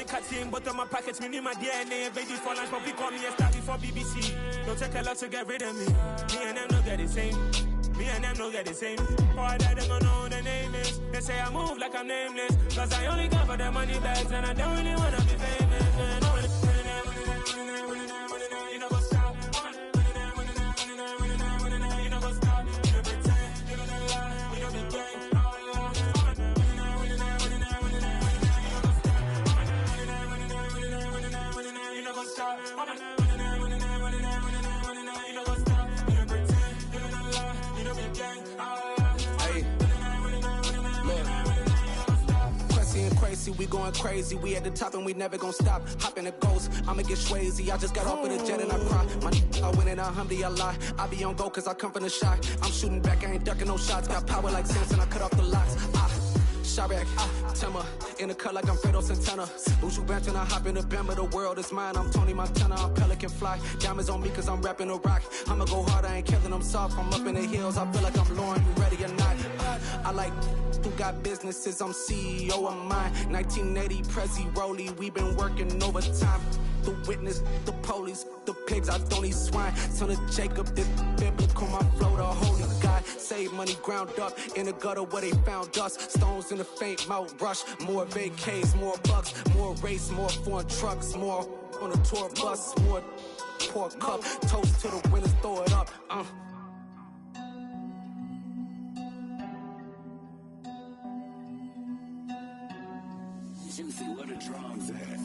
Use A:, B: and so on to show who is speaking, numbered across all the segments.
A: cutting, but on my packets, me need my DNA. Baby for lunch, but we call me a star before BBC. Don't take a lot to get rid of me. Me and them don't get the same. Me and them don't get the same. Boy, that they don't know who the name is. They say I move like I'm nameless. Cause I only got for the money bags, and I don't really wanna be famous. Man. You know what's up? You know what's up? You don't pretend, you don't lie, you don't be gay. You know what's up?
B: Crazy, we going crazy. We at the top and we never gonna stop. Hop in a ghost, I'ma get swayzy. I just got off of the jet and I cry. My I win in a Humvee, I lie. I be on go cause I come from the shot. I'm shooting back, I ain't ducking no shots. Got power like Samson, I cut off the locks. Sharek, Timmer, in the cut like I'm Fredo Santana. Buju Banton, I hop in the Bama, the world is mine. I'm Tony Montana, I'm Pelican Fly. Diamonds on me cause I'm rapping a rock. I'ma go hard, I ain't killing them soft. I'm up in the hills, I feel like I'm Lauren, you ready or not? I like who got businesses, I'm CEO of mine. 1980 Prezi Rolly, we been working overtime. The witness, the police, the pigs, I don't eat swine. Son of Jacob, this biblical, my flow, the holy God. Save money ground up in the gutter where they found us. Stones in the faint Mount Rush. More vacays, more bucks, more race, more foreign trucks, more on a tour bus, more pour cup. Toast to the winners, throw it up.
C: Juicy, where the drums at?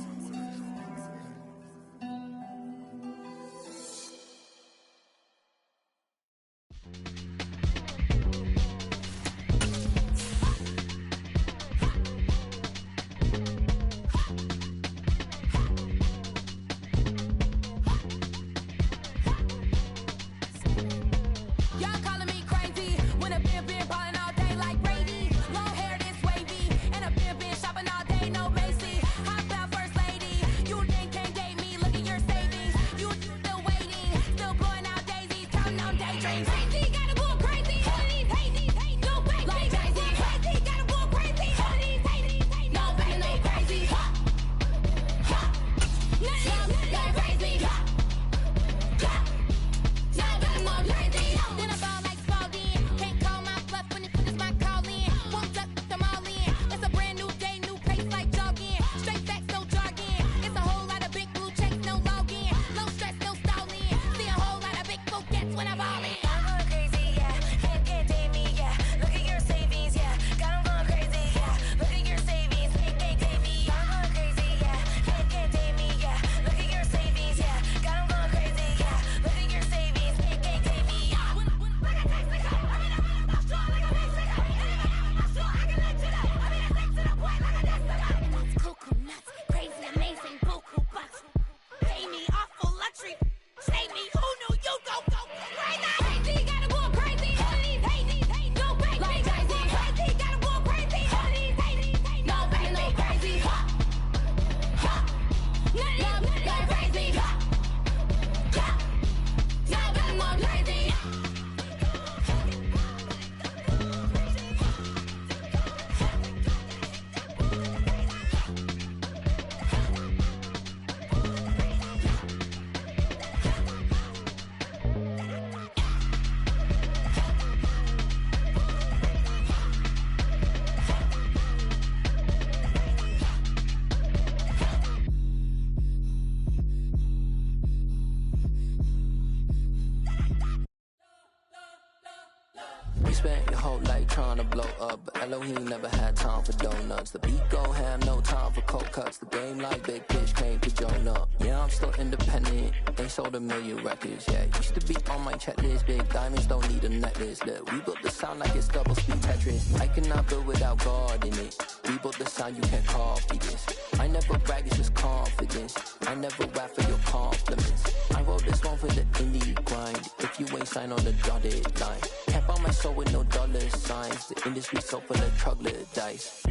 D: Spent your whole life trying to blow up, but Elohim never had time for donuts. The beat go ham, no time for cold cuts. The game like Big Fish came to Jonah. Yeah, I'm still independent, they sold 1 million records. Yeah, used to be on my checklist. Big diamonds don't need a necklace. Look, we built the sound like it's double speed Tetris. I cannot build without God in it. We built the sound, you can't copy this. I never brag, it's just confidence. I never rap for your compliments. I wrote this one for the indie grind. If you ain't signed on the dotted line, can't buy my soul with no dollar signs. The industry so full of troglodytes.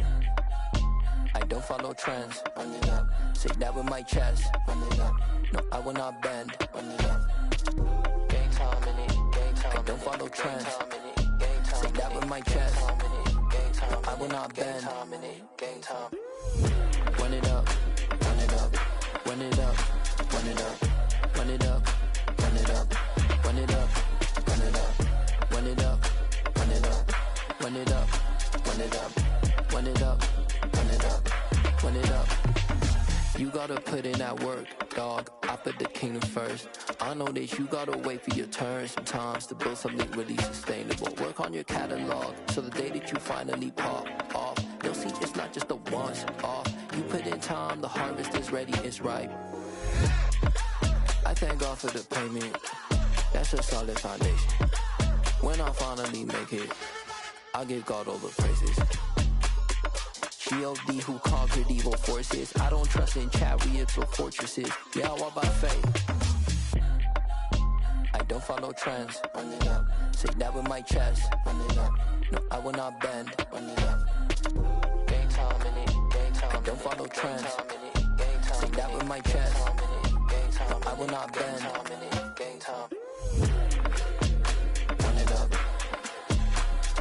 D: I don't follow trends. Run it up. Say that with my chest. Run it up. No, I will not bend. Run it up. Gang time in it. Gang time. I don't follow trends. Say that with my chest. No, I will not bend. Gang time. Run it up. You gotta put in that work, dog. I put the kingdom first. I know that you gotta wait for your turn sometimes to build something really sustainable. Work on your catalog, so the day that you finally pop off, you'll see it's not just a once off. You put in time, the harvest is ready, it's ripe. I thank God for the payment. That's a solid foundation. When I finally make it, I'll give God all the praises. G.O.D. who conquered evil forces. I don't trust in chariots or fortresses. Yeah, I walk by faith. I don't follow trends. Run it up. Say that with my chest. Run it up. No, I will not bend. Run it up. Game time in it. Game time. I don't follow trends. Say that with my chest. No, I will not bend. Game time. Run it up.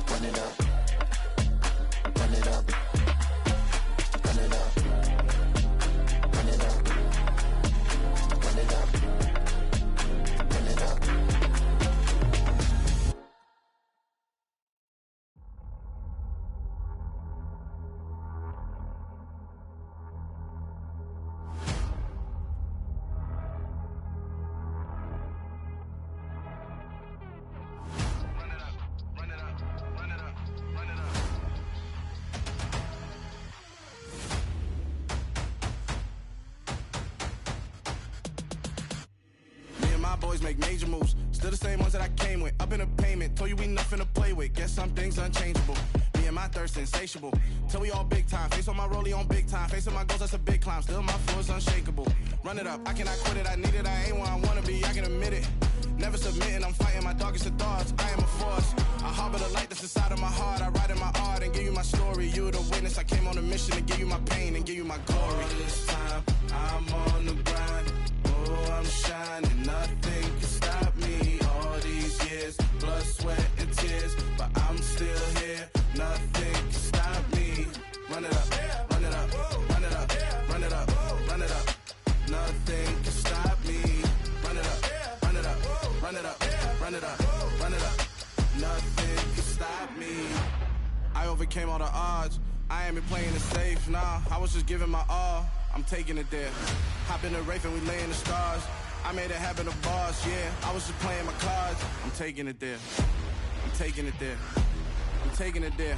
D: Run it up. Run it up. Run it up. Run it up. Run it up. Run it up.
B: Boys make major moves, still the same ones that I came with. Up in a payment, told you we nothing to play with. Guess some things unchangeable. Me and my thirst insatiable. Till we all big time. Face on my rollie on big time. Facing my goals, that's a big climb. Still my flow is unshakable. Run it up, I cannot quit it. I need it, I ain't where I wanna be. I can admit it. Never submitting, I'm fighting my darkest of thoughts. I am a force. I harbor the light that's inside of my heart. I write in my art and give you my story. You the witness. I came on a mission to give you my pain and give you my glory. All this time, I'm on the grind. Oh, I'm shining. Nothing can stop me. All these years, blood, sweat, and tears. But I'm still here. Nothing can stop me. Run it up, run it up, run it up, run it up, run it up. Nothing can stop me. Run it up, run it up, run it up, run it up, run it up. Nothing can stop me. I overcame all the odds. I ain't been playing it safe, nah. I was just giving my all. I'm taking it there. Hop in the Wraith and we lay in the stars. I made it happen to bars, yeah. I was just playing my cards. I'm taking it there. I'm taking it there. I'm taking it there.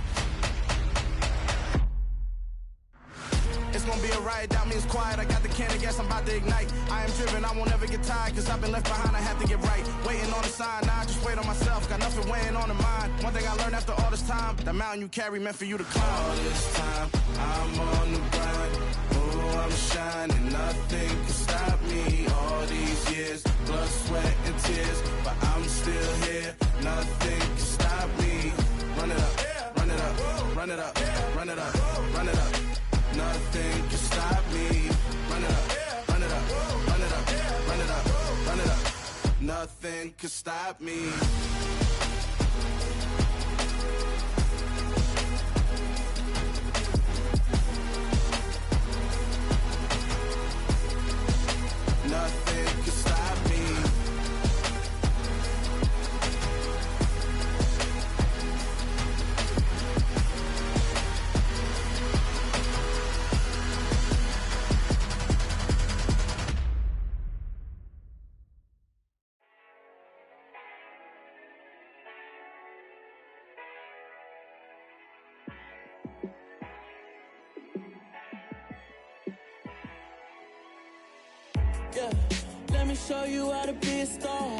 B: It's gonna be a riot, doubt me it's quiet. I got the can of gas, I'm about to ignite. I am driven, I won't ever get tired, cause I've been left behind, I have to get right. Waiting on the sign, now I just wait on myself. Got nothing weighing on the mind. One thing I learned after all this time, that mountain you carry meant for you to climb. All this time, I'm on the grind. Oh, I'm shining, nothing can stop me. All these years, blood, sweat, and tears. But I'm still here, nothing can stop me. Run it up, run it up, run it up, run it up, run it up. Nothing can stop me. Run it up, run it up, run it up, run it up, run it up. Nothing can stop me. Nothing can stop me.
E: Yeah, let me show you how to be a star.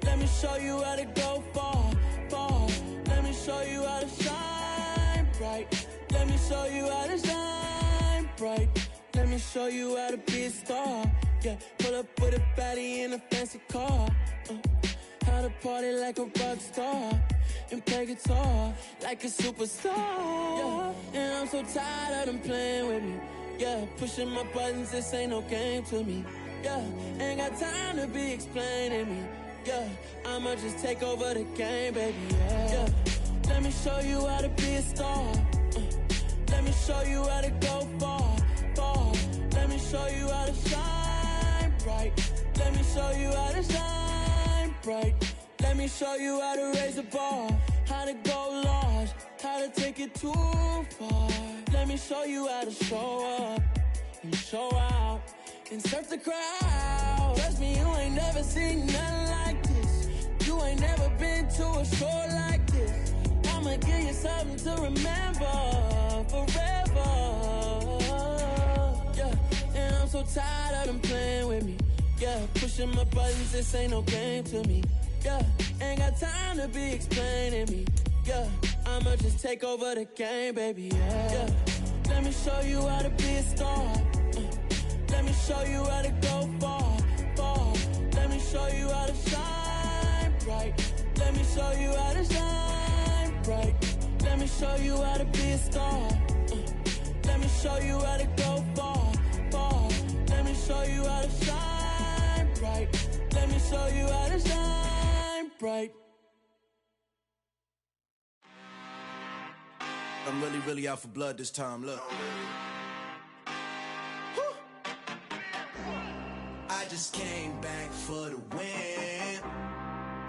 E: Let me show you how to go far, far. Let me show you how to shine bright. Let me show you how to shine bright. Let me show you how to be a star. Yeah, pull up with a baddie in a fancy car. How to party like a rock star and play guitar like a superstar. Yeah, and I'm so tired of them playing with me. Yeah, pushing my buttons, this ain't no game to me. Yeah, ain't got time to be explaining me. Yeah, I'ma just take over the game, baby. Yeah, let me show you how to be a star. Let me show you how to go far, far. Let me show you how to shine bright. Let me show you how to shine bright. Let me show you how to raise the bar, how to go large, how to take it too far. Let me show you how to show up and show insert the crowd. Trust me, you ain't never seen nothing like this. You ain't never been to a show like this. I'ma give you something to remember forever. Yeah, and I'm so tired of them playing with me. Yeah, pushing my buttons, this ain't no game to me. Yeah, ain't got time to be explaining me. Yeah, I'ma just take over the game, baby. Yeah, let me show you how to be a star. Let me show you how to go far, far. Let me show you how to shine bright. Let me show you how to shine bright. Let me show you how to be a star. Let me show you how to go far, far. Let me show you how to shine bright. Let me show you how to shine bright.
F: I'm really out for blood this time, look. I just came back for the win.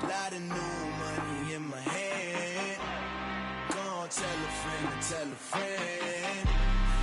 F: Lot of new money in my hand. Gonna tell a friend to tell a friend.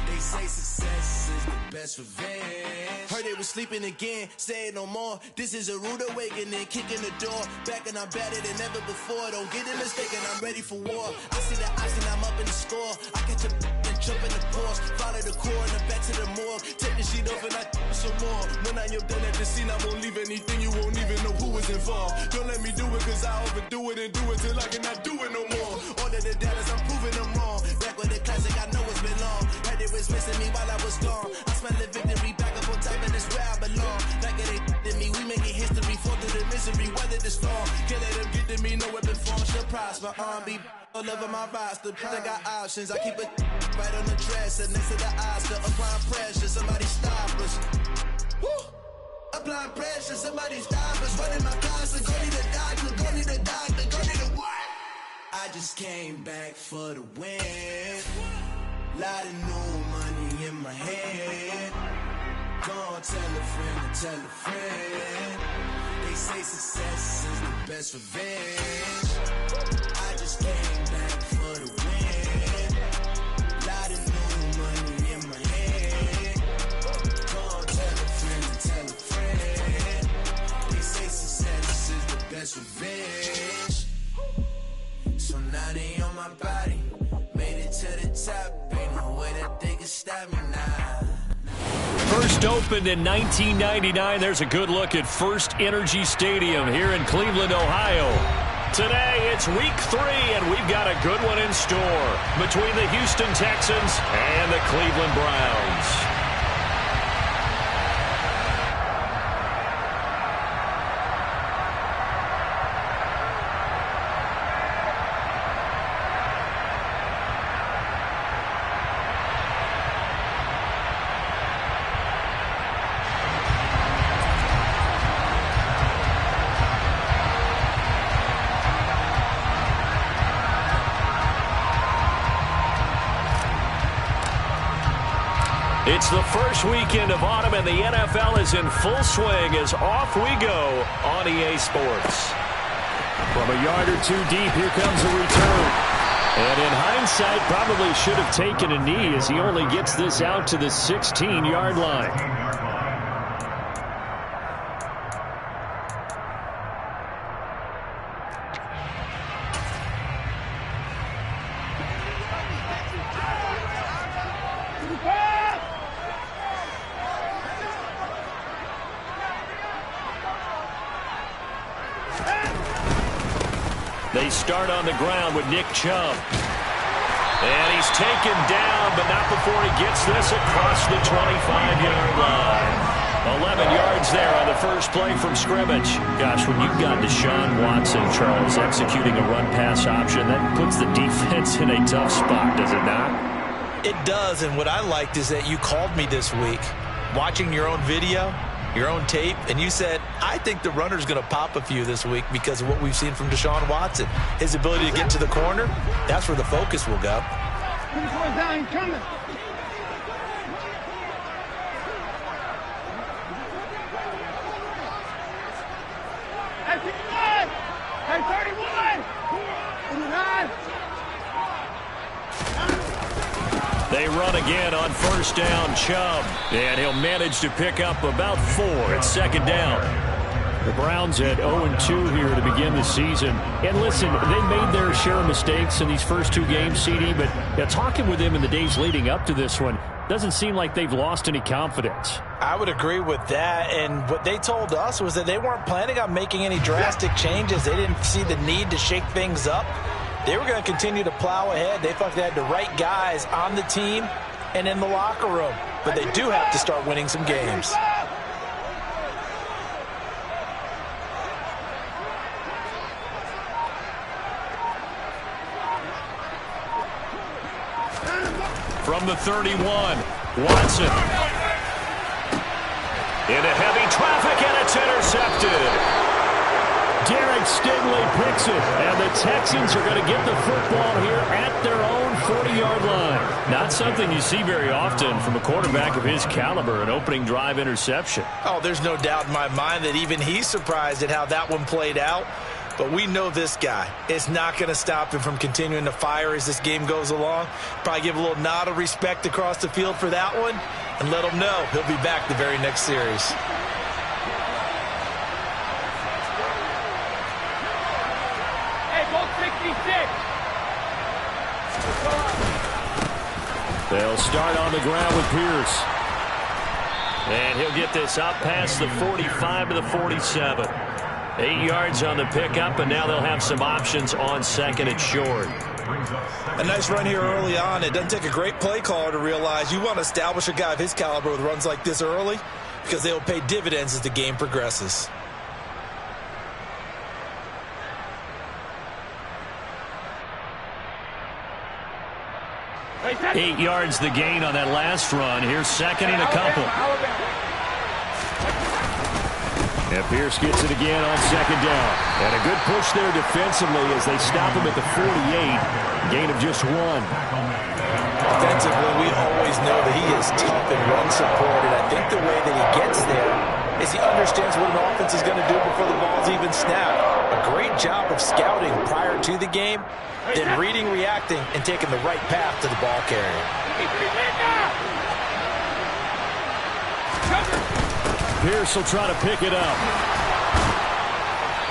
F: They say success is the best revenge. Heard they was sleeping again, say it no more. This is a rude awakening, kicking the door. Back and I'm better than ever before. Don't get it mistaken, I'm ready for war. I see the option, I'm up in the score. I catch a and jump in the course. Follow the core and the back to the morgue. Take the sheet off and I some more. When I am done at the scene, I won't leave anything. You won't even know who was involved. Don't let me do it, cause I overdo it and do it till I cannot do it no more. All of the doubters, I'm proving them wrong. Back with the classic, I know it's been long. Heard it was missing me while I was gone. I smell the victory back up on top, and it's where I belong. Like it ain't to me, we making history. Fall through the misery, weather the storm. Can't let them get to me, no weapon form shall prosper. R&B all over my roster, I got options. I keep it right on the dresser, next to the Oscar. Applying pressure, somebody stop us. Woo! Applying pressure, somebody stop us. Running my closet, go need a doctor, go need a doctor, go need a what? I just came back for the win. Lot of new money in my hand. Gonna tell a friend to tell a friend. They say success is the best revenge. I just came back for the win. Lot of new money in my hand. Gonna tell a friend to tell a friend. They say success is the best revenge. So now they on my body. Made it to the top. Ain't no way that they can stop me now.
G: First opened in 1999. There's a good look at First Energy Stadium here in Cleveland, Ohio. Today, it's week 3, and we've got a good one in store between the Houston Texans and the Cleveland Browns. It's the first weekend of autumn, and the NFL is in full swing as off we go on EA Sports. From a yard or two deep, here comes a return. And in hindsight, probably should have taken a knee as he only gets this out to the 16-yard line. They start on the ground with Nick Chubb. And he's taken down, but not before he gets this across the 25-yard line. 11 yards there on the first play from scrimmage. Gosh, when you've got Deshaun Watson, Charles, executing a run-pass option, that puts the defense in a tough spot, does it not?
H: It does, and what I liked is that you called me this week, watching your own video, your own tape, and you said, I think the runner's going to pop a few this week because of what we've seen from Deshaun Watson. His ability to get to the corner, that's where the focus will go.
I: Down, coming. Hey, 51! Hey, 31! 49!
G: They run again. again on first down, Chubb. And he'll manage to pick up about 4 at second down. The Browns at 0-2 here to begin the season. And listen, they made their share of mistakes in these first 2 games, CD, but talking with them in the days leading up to this one, doesn't seem like they've lost any confidence.
H: I would agree with that, and what they told us was that they weren't planning on making any drastic changes. They didn't see the need to shake things up. They were going to continue to plow ahead. They thought they had the right guys on the team and in the locker room, but they do have to start winning some games.
G: From the 31, Watson. Into heavy traffic, and it's intercepted. Derek Stingley picks it, and the Texans are going to get the football here at their own 40-yard line. Not something you see very often from a quarterback of his caliber, an opening drive interception.
H: Oh, there's no doubt in my mind that even he's surprised at how that one played out. But we know this guy is not going to stop him from continuing to fire as this game goes along. Probably give a little nod of respect across the field for that one and let him know he'll be back the very next series.
I: Hey, go 66.
G: They'll start on the ground with Pierce. And he'll get this up past the 45 to the 47. 8 yards on the pickup, and now they'll have some options on second and short.
H: A nice run here early on. It doesn't take a great play caller to realize you want to establish a guy of his caliber with runs like this early because they will pay dividends as the game progresses.
G: 8 yards the gain on that last run. Here's second and a couple. And Pierce gets it again on second down. And a good push there defensively as they stop him at the 48. Gain of just 1.
H: Defensively, we always know that he is tough and run support. And I think the way that he gets there is he understands what an offense is going to do before the ball's even snapped. A great job of scouting prior to the game, then reading, reacting, and taking the right path to the ball carrier.
G: Pierce will try to pick it up.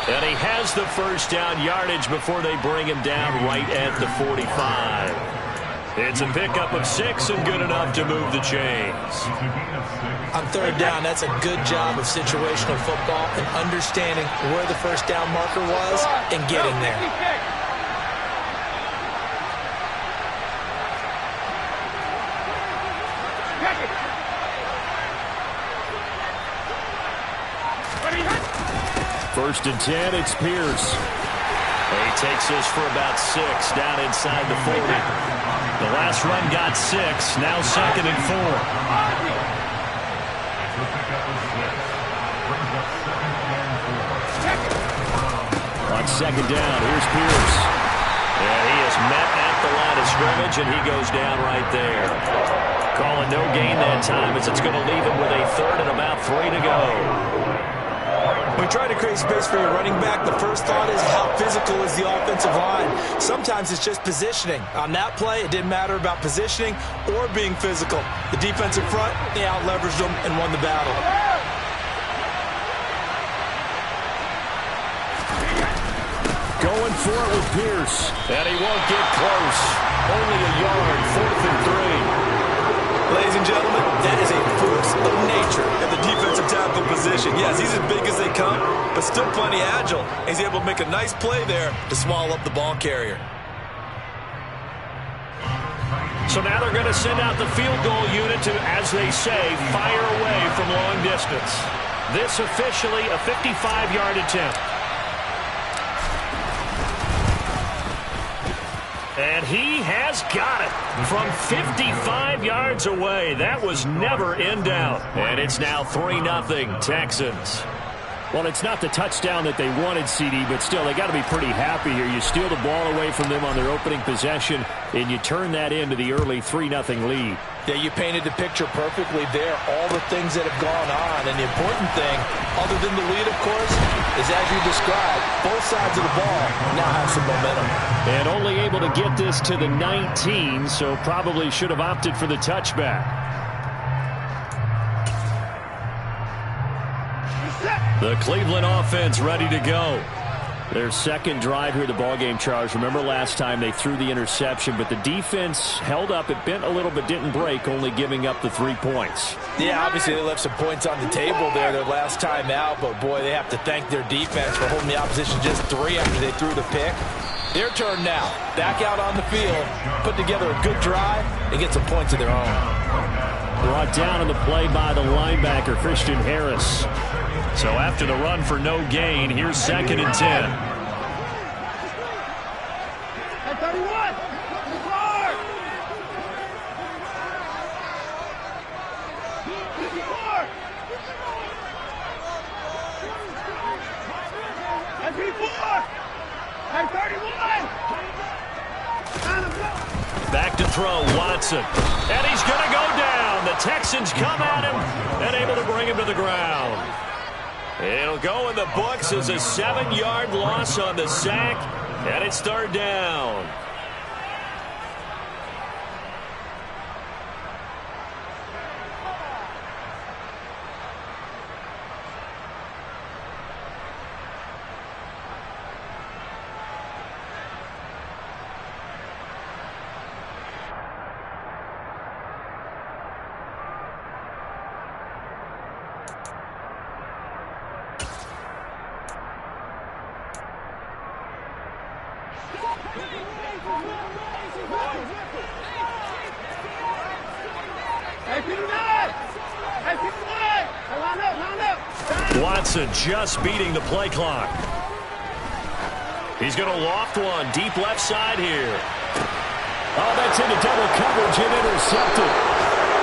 G: And he has the first down yardage before they bring him down right at the 45. It's a pickup of 6 and good enough to move the chains.
H: On third down, that's a good job of situational football and understanding where the first down marker was and getting there.
G: First and 10, it's Pierce. He takes this for about 6 down inside the 40. The last run got 6, now second and 4. On second down, here's Pierce. And he is met at the line of scrimmage, and he goes down right there. Calling no gain that time as it's going to leave him with a third and about 3 to go.
H: When you try to create space for your running back, the first thought is how physical is the offensive line. Sometimes it's just positioning. On that play, it didn't matter about positioning or being physical. The defensive front, they out-leveraged them and won the battle.
G: Going for it with Pierce. And he won't get close. Only a yard, 4th and 3.
H: Ladies and gentlemen, that is a force of nature at the defensive tackle position. Yes, he's as big as they come, but still plenty agile. He's able to make a nice play there to swallow up the ball carrier.
G: So now they're going to send out the field goal unit to, as they say, fire away from long distance. This officially a 55-yard attempt. And he has got it from 55 yards away. That was never in doubt. And it's now 3-0 Texans. Well, it's not the touchdown that they wanted, CD, but still, they got to be pretty happy here. You steal the ball away from them on their opening possession, and you turn that into the early 3-0 lead.
H: Yeah, you painted the picture perfectly there, all the things that have gone on. And the important thing, other than the lead, of course, is as you described, both sides of the ball now have some momentum.
G: And only able to get this to the 19, so probably should have opted for the touchback. The Cleveland offense ready to go. Their second drive here, the ballgame, Charles. Remember last time they threw the interception, but the defense held up. It bent a little but didn't break, only giving up the 3 points.
H: Yeah, obviously they left some points on the table there their last time out, but boy, they have to thank their defense for holding the opposition just 3 after they threw the pick. Their turn now. Back out on the field, put together a good drive, and get some points of their own.
G: Brought down on the play by the linebacker, Christian Harris. So after the run for no gain, here's 2nd and 10.
I: At 31. Forward. 54. At 34. At 31.
G: Back to throw, Watson. And he's going to go down. The Texans come at him and able to bring him to the ground. It'll go in the books as a 7-yard loss on the sack, and it's 3rd down. Watson just beating the play clock. He's going to loft one deep left side here. Oh, that's into double coverage and intercepted.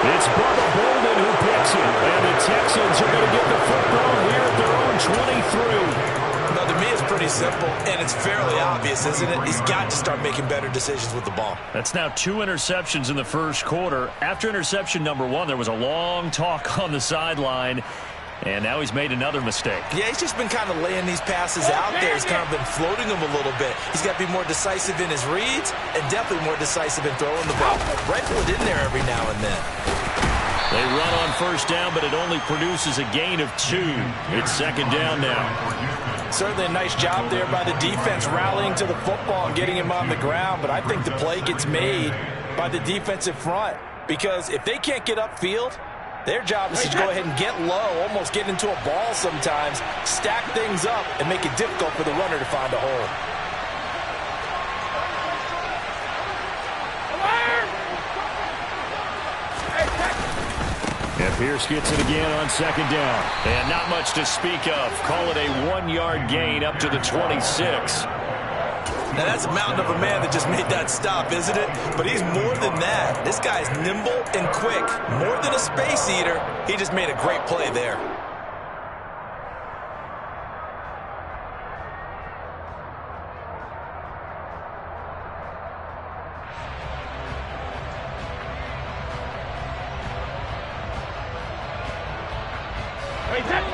G: It's Bubba Bolden who picks it. And the Texans are going to get the football here at their own 23.
H: No, to me, it's pretty simple, and it's fairly obvious, isn't it? He's got to start making better decisions with the ball.
G: That's now 2 interceptions in the first quarter. After interception number 1, there was a long talk on the sideline. And now he's made another mistake. Yeah, he's just been kind of laying these passes out there. He's kind of been floating them a little bit. He's got to be more decisive in his reads and definitely more decisive in throwing the ball. Rifle it in there every now and then. They run on first down, but it only produces a gain of 2. It's 2nd down now.
H: Certainly a nice job there by the defense rallying to the football and getting him on the ground. But I think the play gets made by the defensive front because if they can't get upfield, their job is to go ahead and get low, almost get into a ball sometimes, stack things up, and make it difficult for the runner to find a hole.
G: And Pierce gets it again on 2nd down. And not much to speak of. Call it a 1-yard gain up to the 26.
H: Now, that's a mountain of a man that just made that stop, isn't it? But he's more than that. This guy's nimble and quick. More than a space eater, he just made a great play there.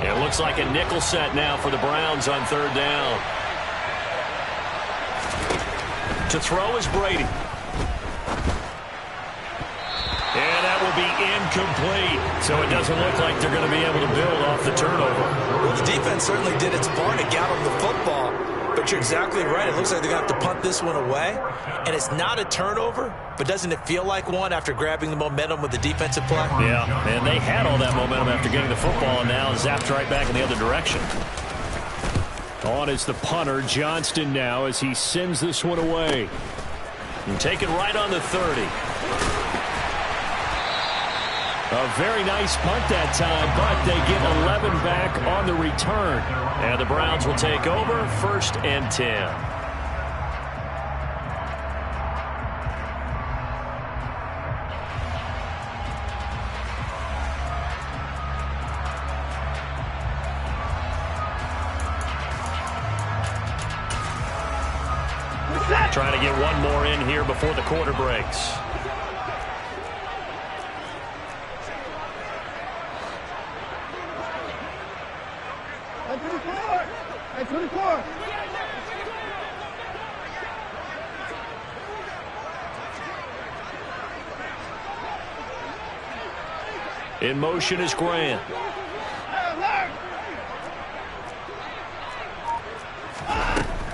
G: It looks like a nickel set now for the Browns on 3rd down. To throw is Brady. And that will be incomplete. So it doesn't look like they're going to be able to build off the turnover.
H: Well, the defense certainly did its part to get on the football. But you're exactly right. It looks like they're going to have to punt this one away. And it's not a turnover, but doesn't it feel like one after grabbing the momentum with the defensive play?
G: Yeah, and they had all that momentum after getting the football and now zapped right back in the other direction. On is the punter, Johnston now, as he sends this one away. And take it right on the 30. A very nice punt that time, but they get 11 back on the return. And the Browns will take over 1st and 10. Trying to get one more in here before the quarter breaks.
I: Hey, 24.
G: In motion is Grant.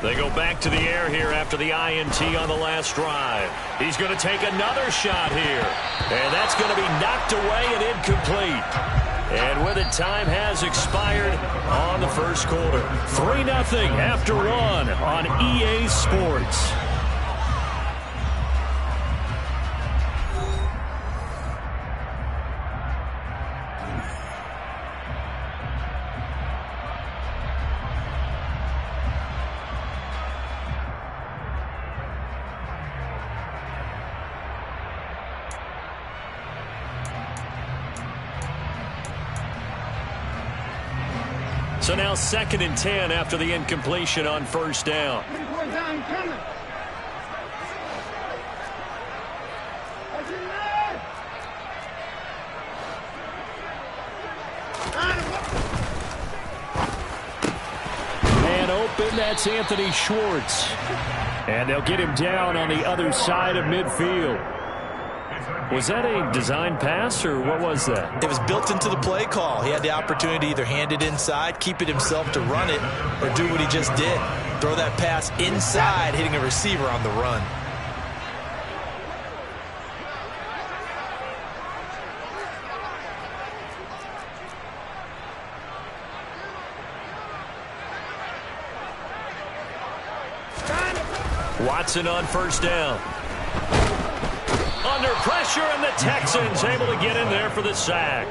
G: They go back to the air here after the INT on the last drive. He's going to take another shot here. And that's going to be knocked away and incomplete. And with it, time has expired on the first quarter. 3-0 after one on EA Sports. So now 2nd and 10 after the incompletion on first down. Man open, that's Anthony Schwartz. And they'll get him down on the other side of midfield. Was that a design pass, or what was that?
H: It was built into the play call. He had the opportunity to either hand it inside, keep it himself to run it, or do what he just did. Throw that pass inside, hitting a receiver on the run.
G: Watson on first down. Under pressure, and the Texans able to get in there for the sack.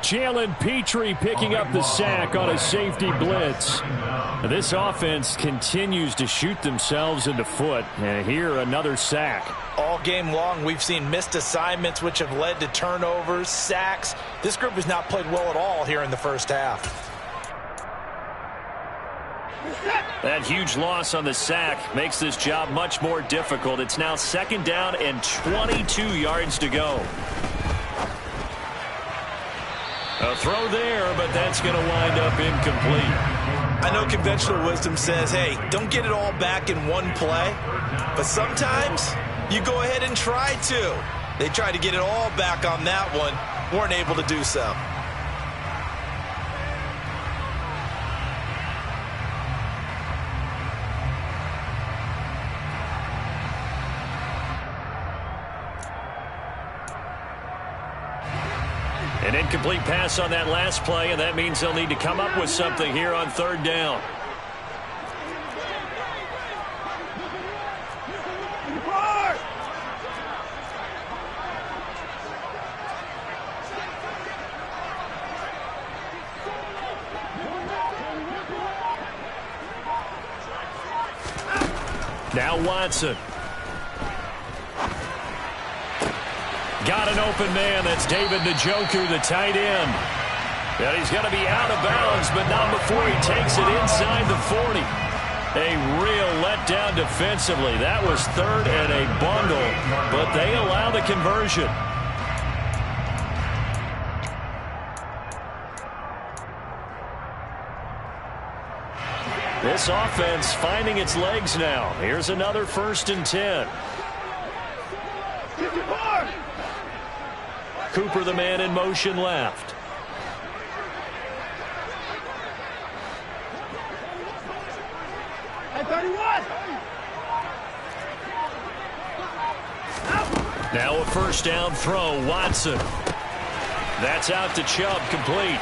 G: Jalen Petrie picking up the sack on a safety blitz. This offense continues to shoot themselves in the foot. And here, another sack.
H: All game long, we've seen missed assignments, which have led to turnovers, sacks. This group has not played well at all here in the first half.
G: That huge loss on the sack makes this job much more difficult. It's now 2nd down and 22 yards to go. A throw there, but that's going to wind up incomplete.
H: I know conventional wisdom says, hey, don't get it all back in one play. But sometimes you go ahead and try to. They tried to get it all back on that one, weren't able to do so.
G: An incomplete pass on that last play, and that means they'll need to come up with something here on 3rd down. Now Watson. Got an open man. That's David Njoku, the tight end. And he's going to be out of bounds, but not before he takes it inside the 40. A real letdown defensively. That was 3rd and a bundle, but they allow the conversion. This offense finding its legs now. Here's another 1st and 10.
I: 54.
G: Cooper, the man in motion left.
I: At 31.
G: Now a 1st down throw. Watson. That's out to Chubb, complete.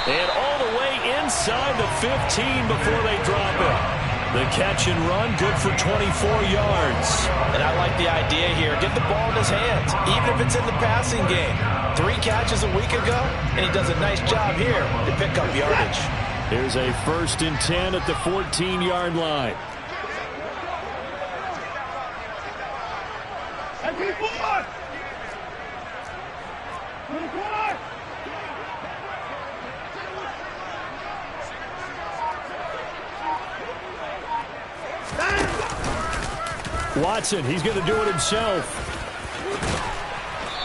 G: And all the way inside the 15 before they drop it. The catch and run, good for 24 yards.
H: And I like the idea here. Get the ball in his hands, even if it's in the passing game. 3 catches a week ago, and he does a nice job here to pick up yardage.
G: Here's a 1st and 10 at the 14-yard line.
I: At 24. 24.
G: Watson, he's going to do it himself.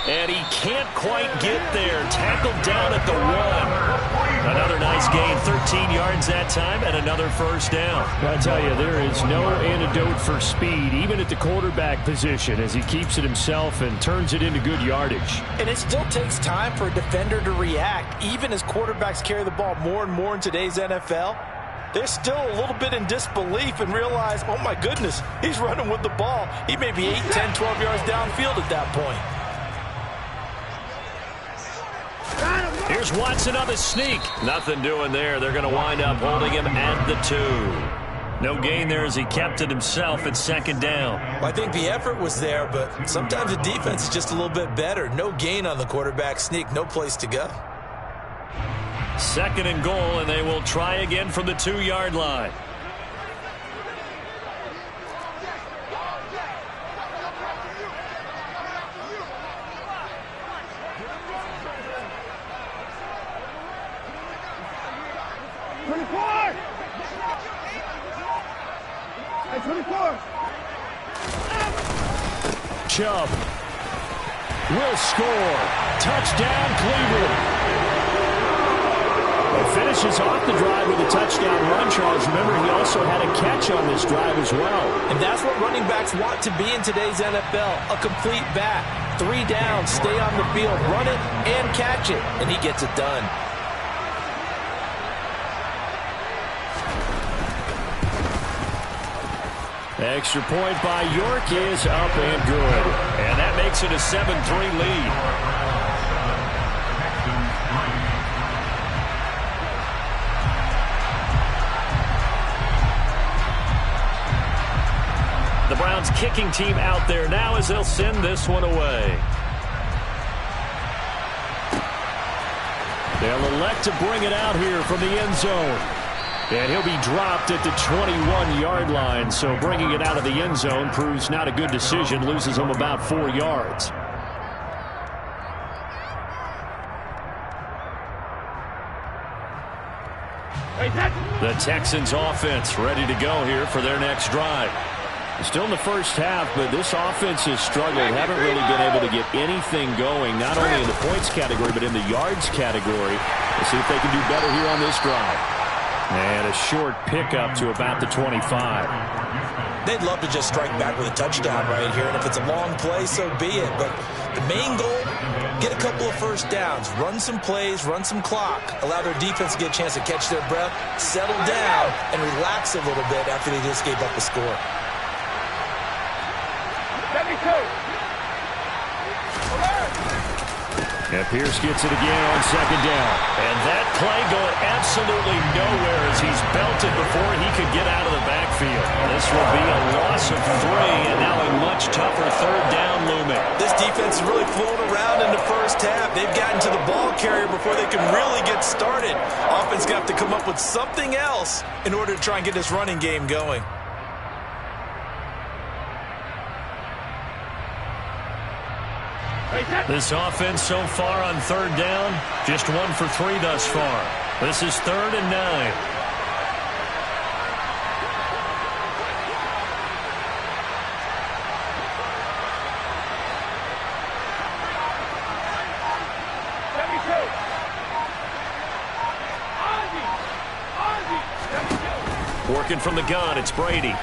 G: And he can't quite get there. Tackled down at the 1. Another nice gain, 13 yards that time, and another first down. I tell you, there is no antidote for speed, even at the quarterback position, as he keeps it himself and turns it into good yardage.
H: And it still takes time for a defender to react, even as quarterbacks carry the ball more and more in today's NFL. They're still a little bit in disbelief and realize, oh my goodness, he's running with the ball. He may be 8, 10, 12 yards downfield at that point.
G: Here's Watson on the sneak. Nothing doing there. They're going to wind up holding him at the 2. No gain there as he kept it himself at second down.
H: Well, I think the effort was there, but sometimes the defense is just a little bit better. No gain on the quarterback sneak. No place to go.
G: Second and goal, and they will try again from the 2-yard line. Chubb will score. Touchdown, Cleveland. He finishes off the drive with a touchdown run, Charles. Remember, he also had a catch on this drive as well.
H: And that's what running backs want to be in today's NFL, a complete back. 3 downs, stay on the field, run it, and catch it, and he gets it done.
G: Extra point by York is up and good. And that makes it a 7-3 lead. The Browns kicking team out there now as they'll send this one away. They'll elect to bring it out here from the end zone. And he'll be dropped at the 21-yard line, so bringing it out of the end zone proves not a good decision, loses him about 4 yards. The Texans offense ready to go here for their next drive. Still in the first half, but this offense has struggled. Haven't really been able to get anything going, not only in the points category, but in the yards category. We'll see if they can do better here on this drive. And a short pickup to about the 25.
H: They'd love to just strike back with a touchdown right here, and if it's a long play, so be it. But the main goal, get a couple of first downs, run some plays, run some clock, allow their defense to get a chance to catch their breath, settle down, and relax a little bit after they just gave up a score.
G: And Pierce gets it again on second down. And that play going absolutely nowhere as he's belted before he could get out of the backfield. This will be a loss of 3, and now a much tougher third down looming.
H: This defense is really flown around in the first half. They've gotten to the ball carrier before they can really get started. Offense got to come up with something else in order to try and get this running game going.
G: This offense so far on third down, just 1 for 3 thus far. This is 3rd and 9. Working from the gun, it's Brady.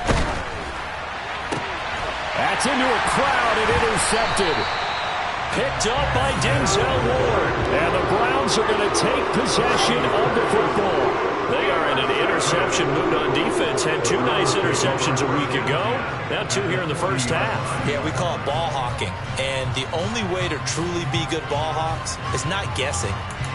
G: That's into a crowd and intercepted. Picked up by Denzel Ward. And the Browns are going to take possession of the football. They are in an interception mood on defense. Had 2 nice interceptions a week ago. Now 2 here in the first half.
H: Yeah, we call it ball hawking. And the only way to truly be good ball hawks is not guessing.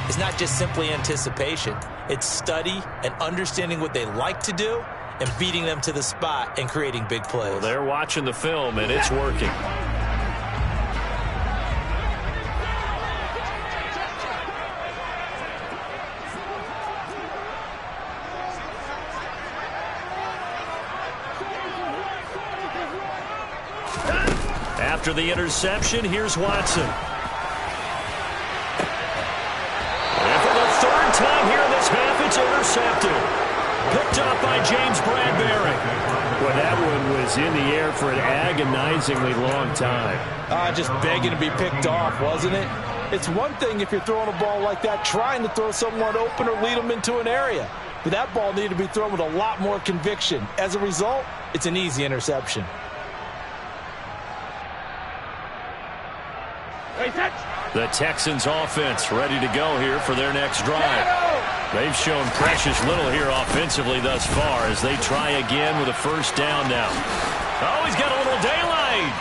H: It's not just simply anticipation. It's study and understanding what they like to do and beating them to the spot and creating big plays.
G: Well, they're watching the film, and it's working. After the interception, here's Watson. And for the 3rd time here in this half, it's intercepted. Picked up by James Bradbury. Well, that one was in the air for an agonizingly long time.
H: Just begging to be picked off, wasn't it? It's one thing if you're throwing a ball like that, trying to throw someone open or lead them into an area. But that ball needed to be thrown with a lot more conviction. As a result, it's an easy interception.
G: The Texans offense ready to go here for their next drive. They've shown precious little here offensively thus far as they try again with a first down now. Oh, he's got a little daylight.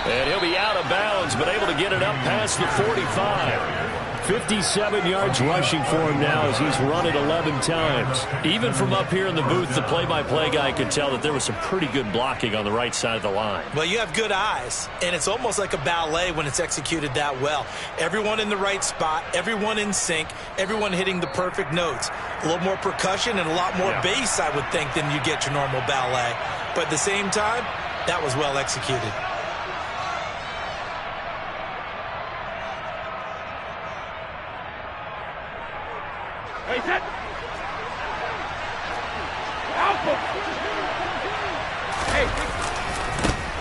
G: And he'll be out of bounds, but able to get it up past the 45. 57 yards rushing for him now as he's run it 11 times. Even from up here in the booth, the play-by-play guy could tell that there was some pretty good blocking on the right side of the line.
H: Well, you have good eyes, and it's almost like a ballet when it's executed that well. Everyone in the right spot, everyone in sync, everyone hitting the perfect notes. A little more percussion and a lot more bass, I would think, than you get your normal ballet. But at the same time, that was well executed.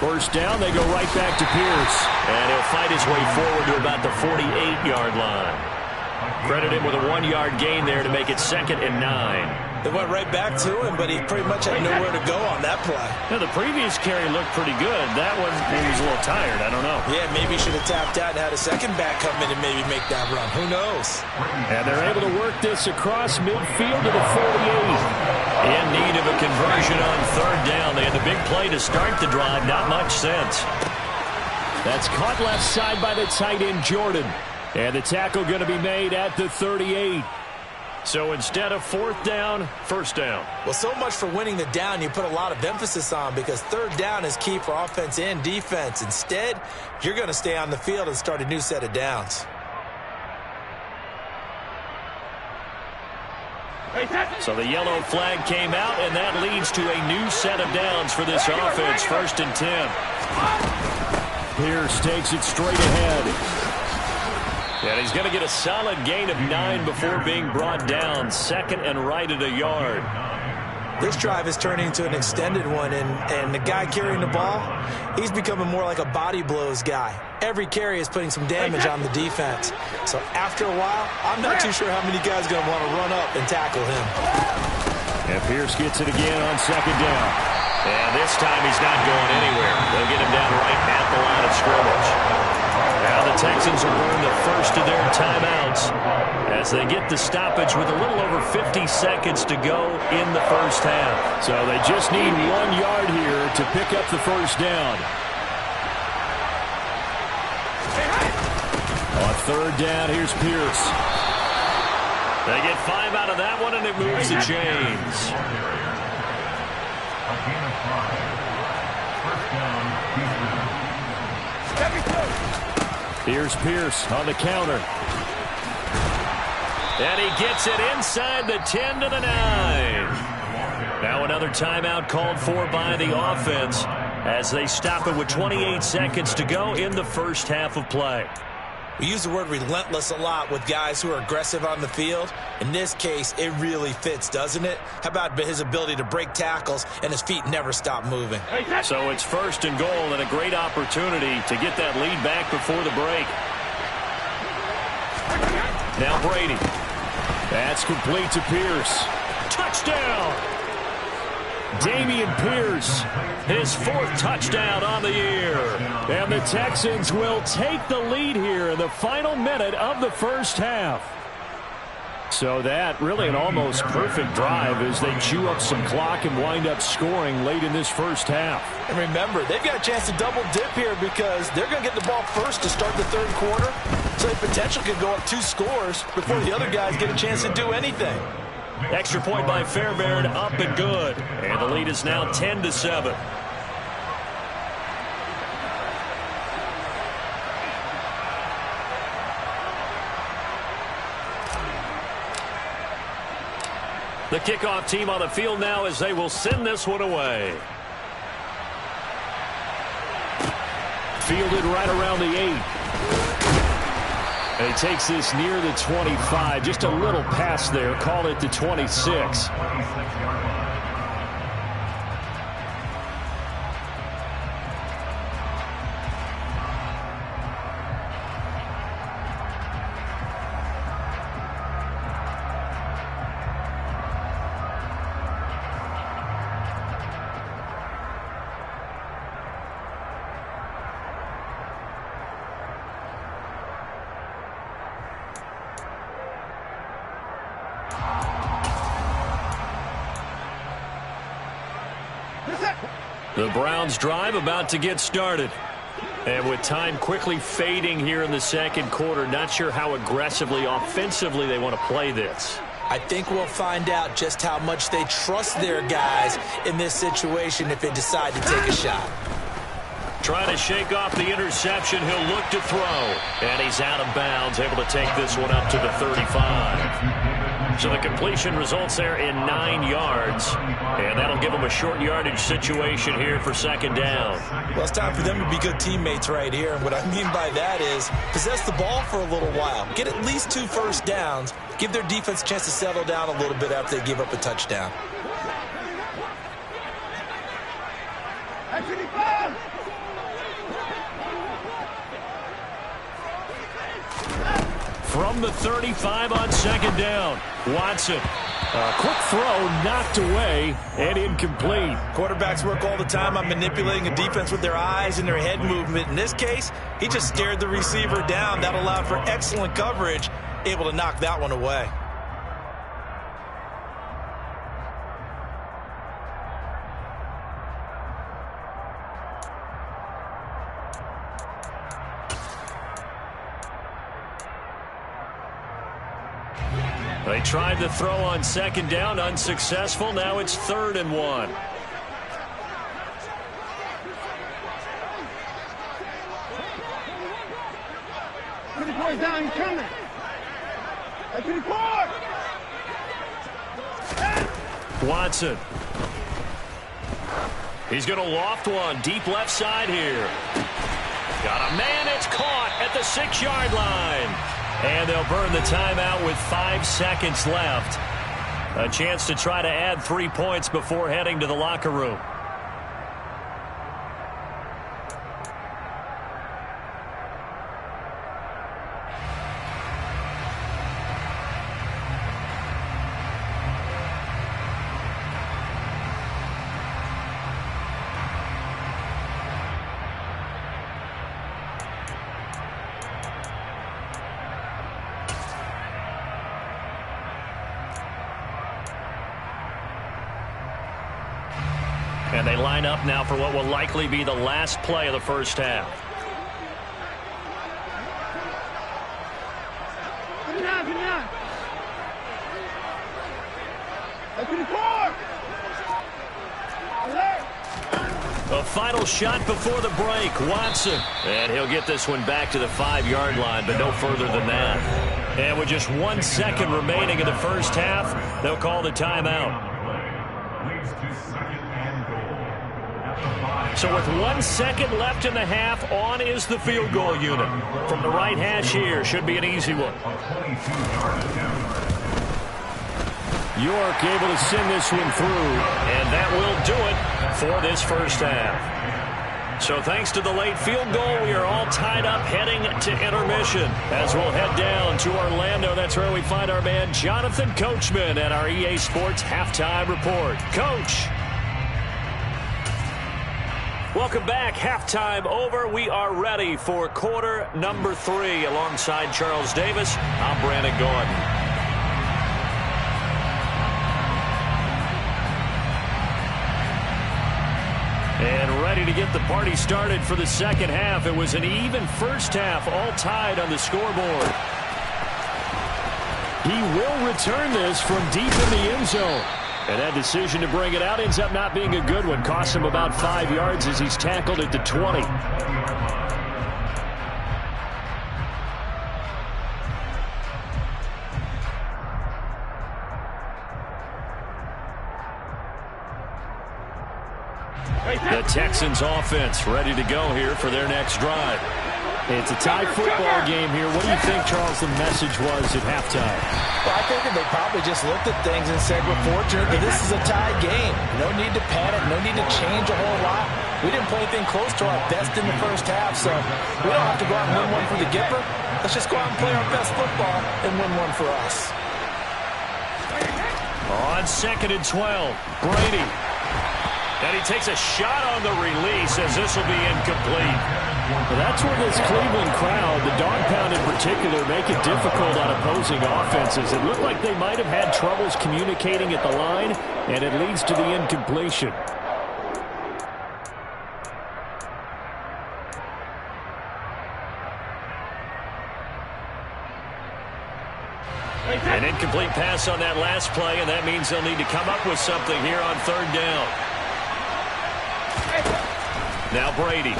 G: First down, they go right back to Pierce. And he'll fight his way forward to about the 48-yard line. Credit him with a 1-yard gain there to make it 2nd and 9.
H: They went right back to him, but he pretty much had nowhere to go on that play.
G: Now, the previous carry looked pretty good. That one, he was a little tired. I don't know.
H: Yeah, maybe he should have tapped out and had a second back come in and maybe make that run. Who knows?
G: And they're able to work this across midfield to the 48. In need of a conversion on 3rd down. They had the big play to start the drive. Not much sense. That's caught left side by the tight end, Jordan. And the tackle going to be made at the 38. So instead of 4th down, 1st down.
H: Well, so much for winning the down you put a lot of emphasis on because 3rd down is key for offense and defense. Instead, you're going to stay on the field and start a new set of downs.
G: So the yellow flag came out, and that leads to a new set of downs for this offense. 1st and 10. Pierce takes it straight ahead. And he's going to get a solid gain of 9 before being brought down. 2nd and right at a yard.
H: This drive is turning into an extended one, and the guy carrying the ball, he's becoming more like a body blows guy. Every carry is putting some damage on the defense. So after a while, I'm not too sure how many guys are going to want to run up and tackle him.
G: And Pierce gets it again on 2nd down. And this time he's not going anywhere. They'll get him down right at the line of scrimmage. Now the Texans will burn the first of their timeouts as they get the stoppage with a little over 50 seconds to go in the first half. So they just need 1 yard here to pick up the first down. On 3rd down, here's Pierce. They get 5 out of that one, and it moves the chains. Here's Pierce on the counter. And he gets it inside the 10 to the 9. Now another timeout called for by the offense as they stop it with 28 seconds to go in the first half of play.
H: We use the word relentless a lot with guys who are aggressive on the field. In this case, it really fits, doesn't it? How about his ability to break tackles and his feet never stop moving?
G: So it's 1st and goal and a great opportunity to get that lead back before the break. Now Brady. That's complete to Pierce. Touchdown! Damian Pierce, his 4th touchdown on the year. And the Texans will take the lead here in the final minute of the first half. So that really an almost perfect drive as they chew up some clock and wind up scoring late in this first half.
H: And remember, they've got a chance to double dip here because they're going to get the ball first to start the 3rd quarter. So they potentially could go up 2 scores before the other guys get a chance to do anything.
G: Extra point by Fairbairn, up and good. And the lead is now 10-7. The kickoff team on the field now as they will send this one away. Fielded right around the 8. And he takes this near the 25. Just a little pass there. Call it the 26. The Browns drive about to get started. And with time quickly fading here in the second quarter, not sure how aggressively, offensively they want to play this.
H: I think we'll find out just how much they trust their guys in this situation if they decide to take a shot.
G: Trying to shake off the interception. He'll look to throw. And he's out of bounds, able to take this one up to the 35. So the completion results there in 9 yards. And that'll give them a short yardage situation here for second down.
H: Well, it's time for them to be good teammates right here. And what I mean by that is possess the ball for a little while. Get at least 2 first downs. Give their defense a chance to settle down a little bit after they give up a touchdown.
G: From the 35 on second down, Watson. A quick throw knocked away and incomplete.
H: Quarterbacks work all the time on manipulating a defense with their eyes and their head movement. In this case, he just stared the receiver down. That allowed for excellent coverage, able to knock that one away.
G: They tried to throw on second down, unsuccessful. Now it's 3rd and 1.
I: Put the boys down, he's coming. Hey, to the court.
G: Watson. He's going to loft one. Deep left side here. Got a man. It's caught at the 6-yard line. And they'll burn the timeout with 5 seconds left. A chance to try to add 3 points before heading to the locker room. And they line up now for what will likely be the last play of the first half. A final shot before the break. Watson. And he'll get this one back to the 5-yard line, but no further than that. And with just 1 second remaining in the first half, they'll call the timeout. So with 1 second left in the half, on is the field goal unit. From the right hash here, should be an easy one. York able to send this one through, and that will do it for this first half. So thanks to the late field goal, we are all tied up heading to intermission. As we'll head down to Orlando, that's where we find our man Jonathan Coachman at our EA Sports Halftime Report. Coach. Welcome back. Halftime over. We are ready for quarter number 3. Alongside Charles Davis, I'm Brandon Gordon. And ready to get the party started for the second half. It was an even first half, all tied on the scoreboard. He will return this from deep in the end zone. And that decision to bring it out ends up not being a good one. Costs him about 5 yards as he's tackled at the 20. The Texans offense ready to go here for their next drive. It's a tie football game here. What do you think, Charles, the message was at halftime?
H: Well, I think that they probably just looked at things and said, we're fortunate that this is a tie game. No need to panic. No need to change a whole lot. We didn't play anything close to our best in the first half, so we don't have to go out and win one for the Gipper. Let's just go out and play our best football and win one for us.
G: On 2nd and 12, Brady. And he takes a shot on the release as this will be incomplete.
J: Well, that's where this Cleveland crowd, the dog pound in particular, make it difficult on opposing offenses. It looked like they might have had troubles communicating at the line, and it leads to the incompletion. An incomplete pass on that last play, and that means they'll need to come up with something here on third down. Now Brady.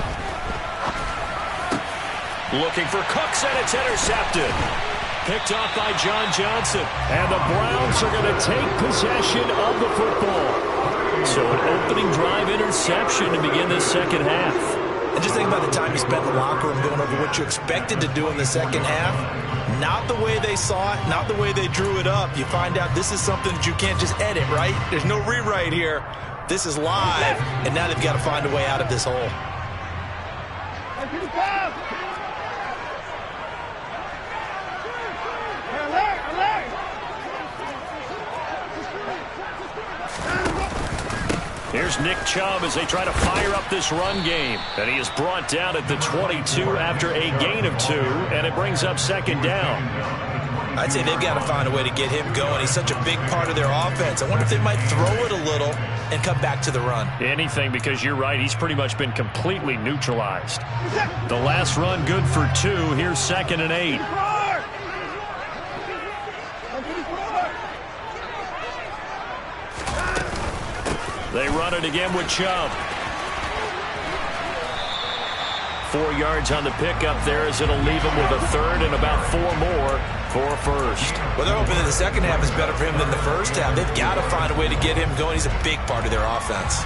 J: Looking for Cooks, and it's intercepted. Picked off by John Johnson. And the Browns are going to take possession of the football. So an opening drive interception to begin this second half.
H: And just think about the time you spent in the locker room going over what you expected to do in the second half. Not the way they saw it, not the way they drew it up. You find out this is something that you can't just edit, right? There's no rewrite here. This is live, and now they've got to find a way out of this hole.
J: Here's Nick Chubb as they try to fire up this run game. And he is brought down at the 22 after a gain of 2, and it brings up second down.
H: I'd say they've got to find a way to get him going. He's such a big part of their offense. I wonder if they might throw it a little and come back to the run.
J: Anything, because you're right. He's pretty much been completely neutralized. The last run good for 2. Here's 2nd and 8. They run it again with Chubb. 4 yards on the pickup there as it'll leave him with a third and about 4 more for a first.
H: Well, they're hoping that the second half is better for him than the first half. They've got to find a way to get him going. He's a big part of their offense.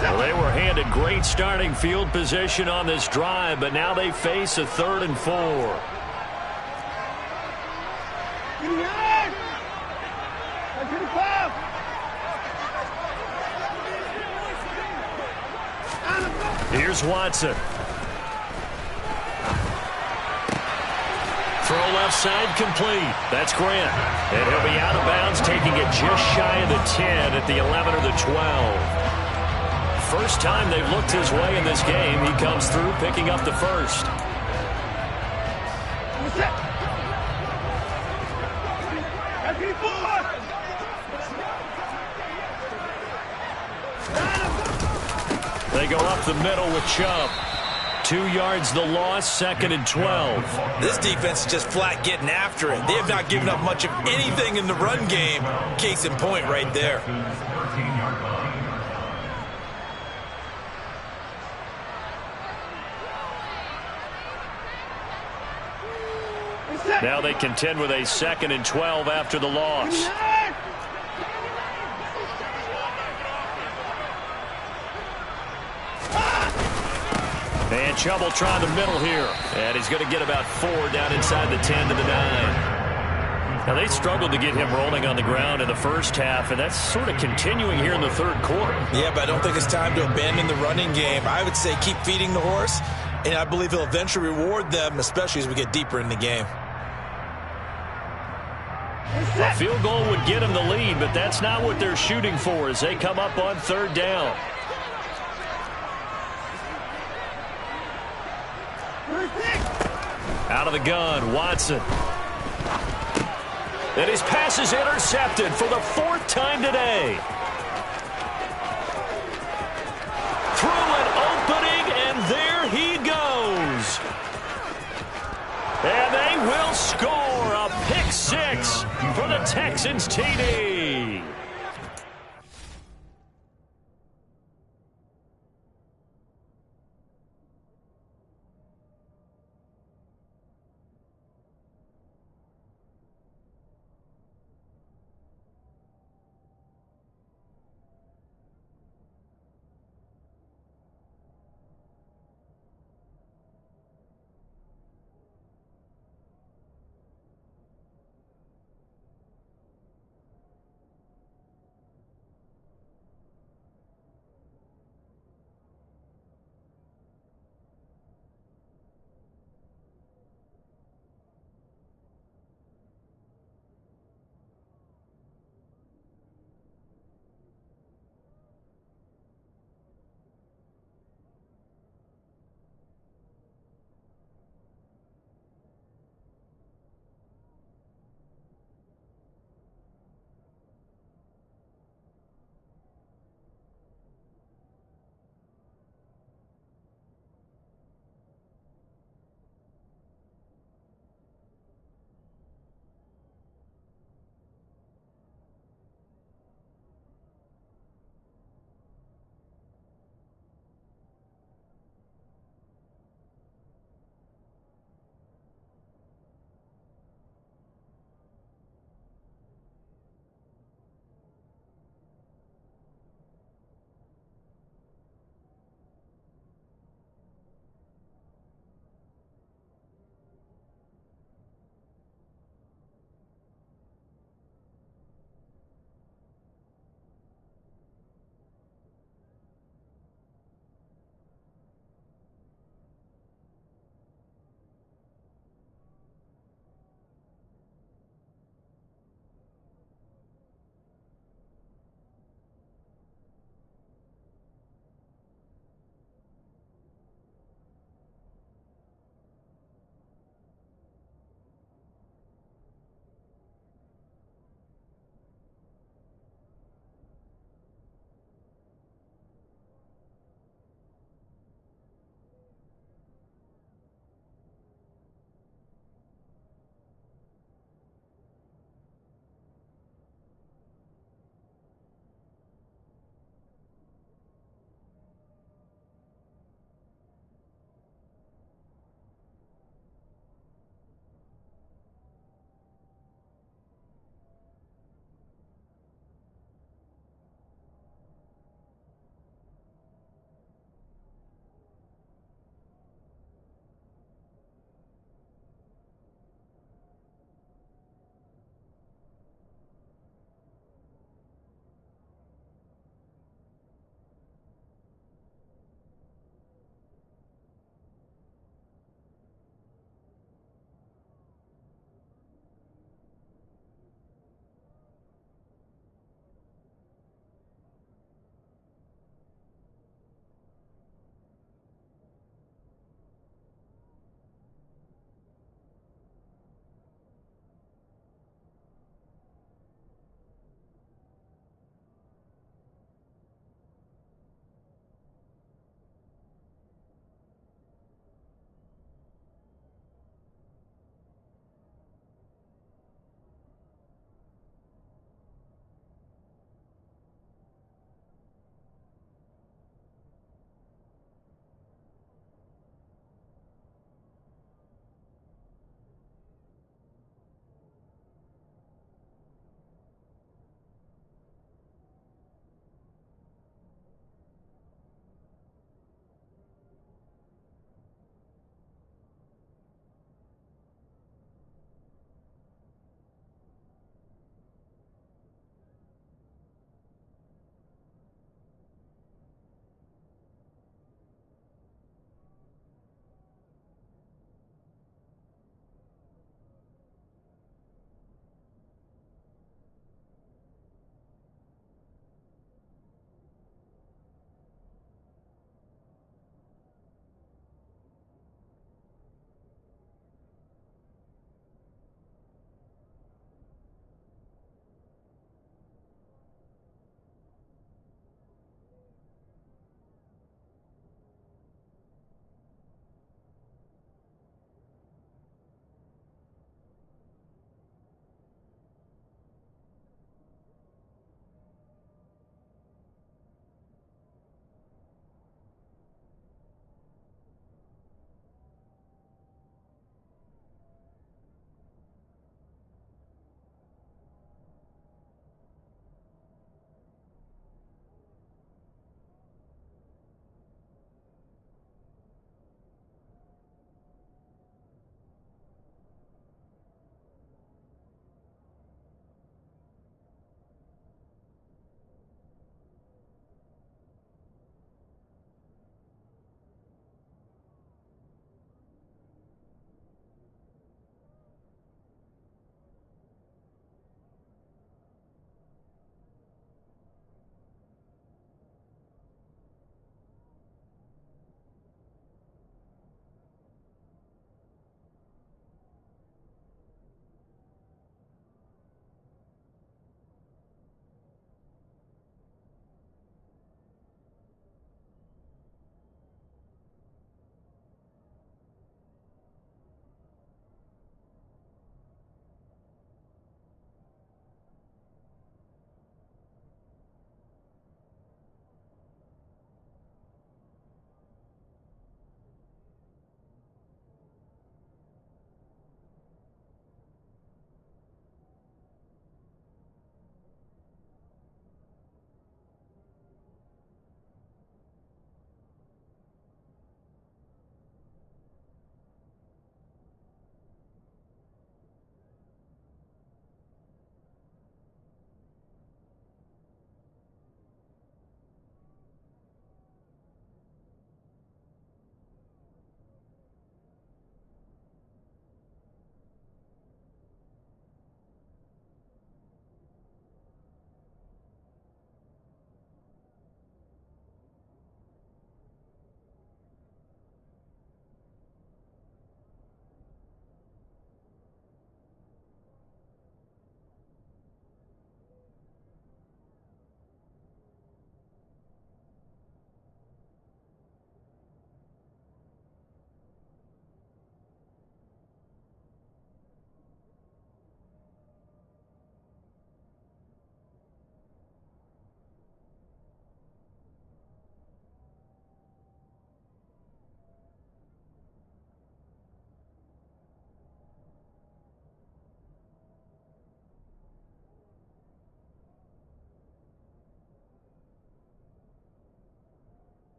J: Well, they were handed great starting field position on this drive, but now they face a 3rd and 4. Here's Watson. Throw left side complete. That's Grant. And he'll be out of bounds, taking it just shy of the 10 at the 11 or the 12. First time they've looked his way in this game. He comes through picking up the first. They go up the middle with Chubb. 2 yards the loss, 2nd and 12.
H: This defense is just flat getting after it. They have not given up much of anything in the run game. Case in point right there.
J: Now they contend with a 2nd and 12 after the loss. And Chubb will try the middle here. And he's going to get about 4 down inside the 10 to the 9. Now, they struggled to get him rolling on the ground in the first half, and that's sort of continuing here in the third quarter.
H: Yeah, but I don't think it's time to abandon the running game. I would say keep feeding the horse, and I believe he'll eventually reward them, especially as we get deeper in the game.
J: A field goal would get them the lead, but that's not what they're shooting for as they come up on 3rd down. Out of the gun, Watson. And his pass is intercepted for the 4th time today. Through an opening, and there he goes. And they will score a pick 6 for the Texans TD.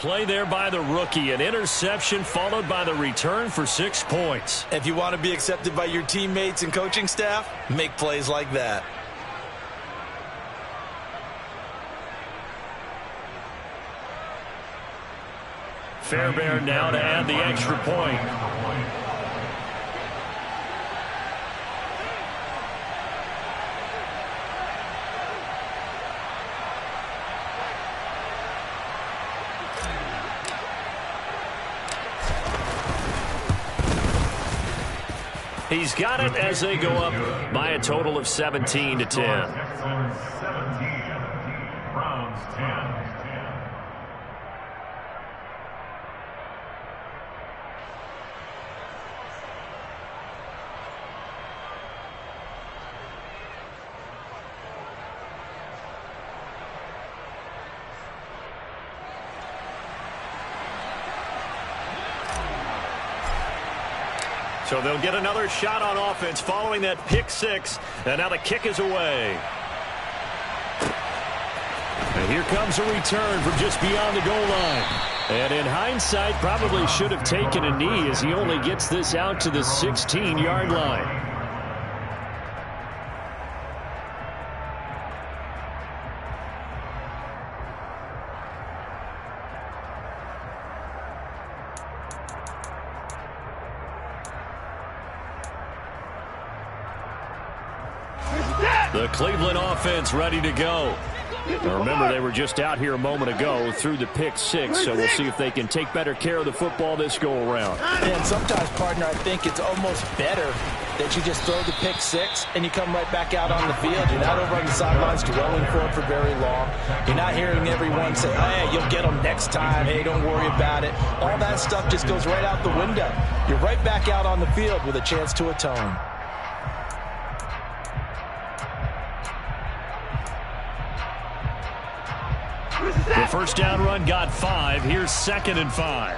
J: play there by the rookie. An interception followed by the return for 6 points.
H: If you want to be accepted by your teammates and coaching staff, make plays like that.
J: Fairbairn now to add the extra point. He's got it as they go up by a total of 17-10.
K: Browns 10.
J: So they'll get another shot on offense following that pick six. And now the kick is away. And here comes a return from just beyond the goal line. And in hindsight, probably should have taken a knee as he only gets this out to the 16-yard line. The Cleveland offense ready to go. Now remember, they were just out here a moment ago through the pick six, so we'll see if they can take better care of the football this go-around.
H: And sometimes, partner, I think it's almost better that you just throw the pick six and you come right back out on the field. You're not over on the sidelines dwelling for it for very long. You're not hearing everyone say, hey, you'll get them next time. Hey, don't worry about it. All that stuff just goes right out the window. You're right back out on the field with a chance to atone.
J: The first down run got 5. Here's 2nd and 5.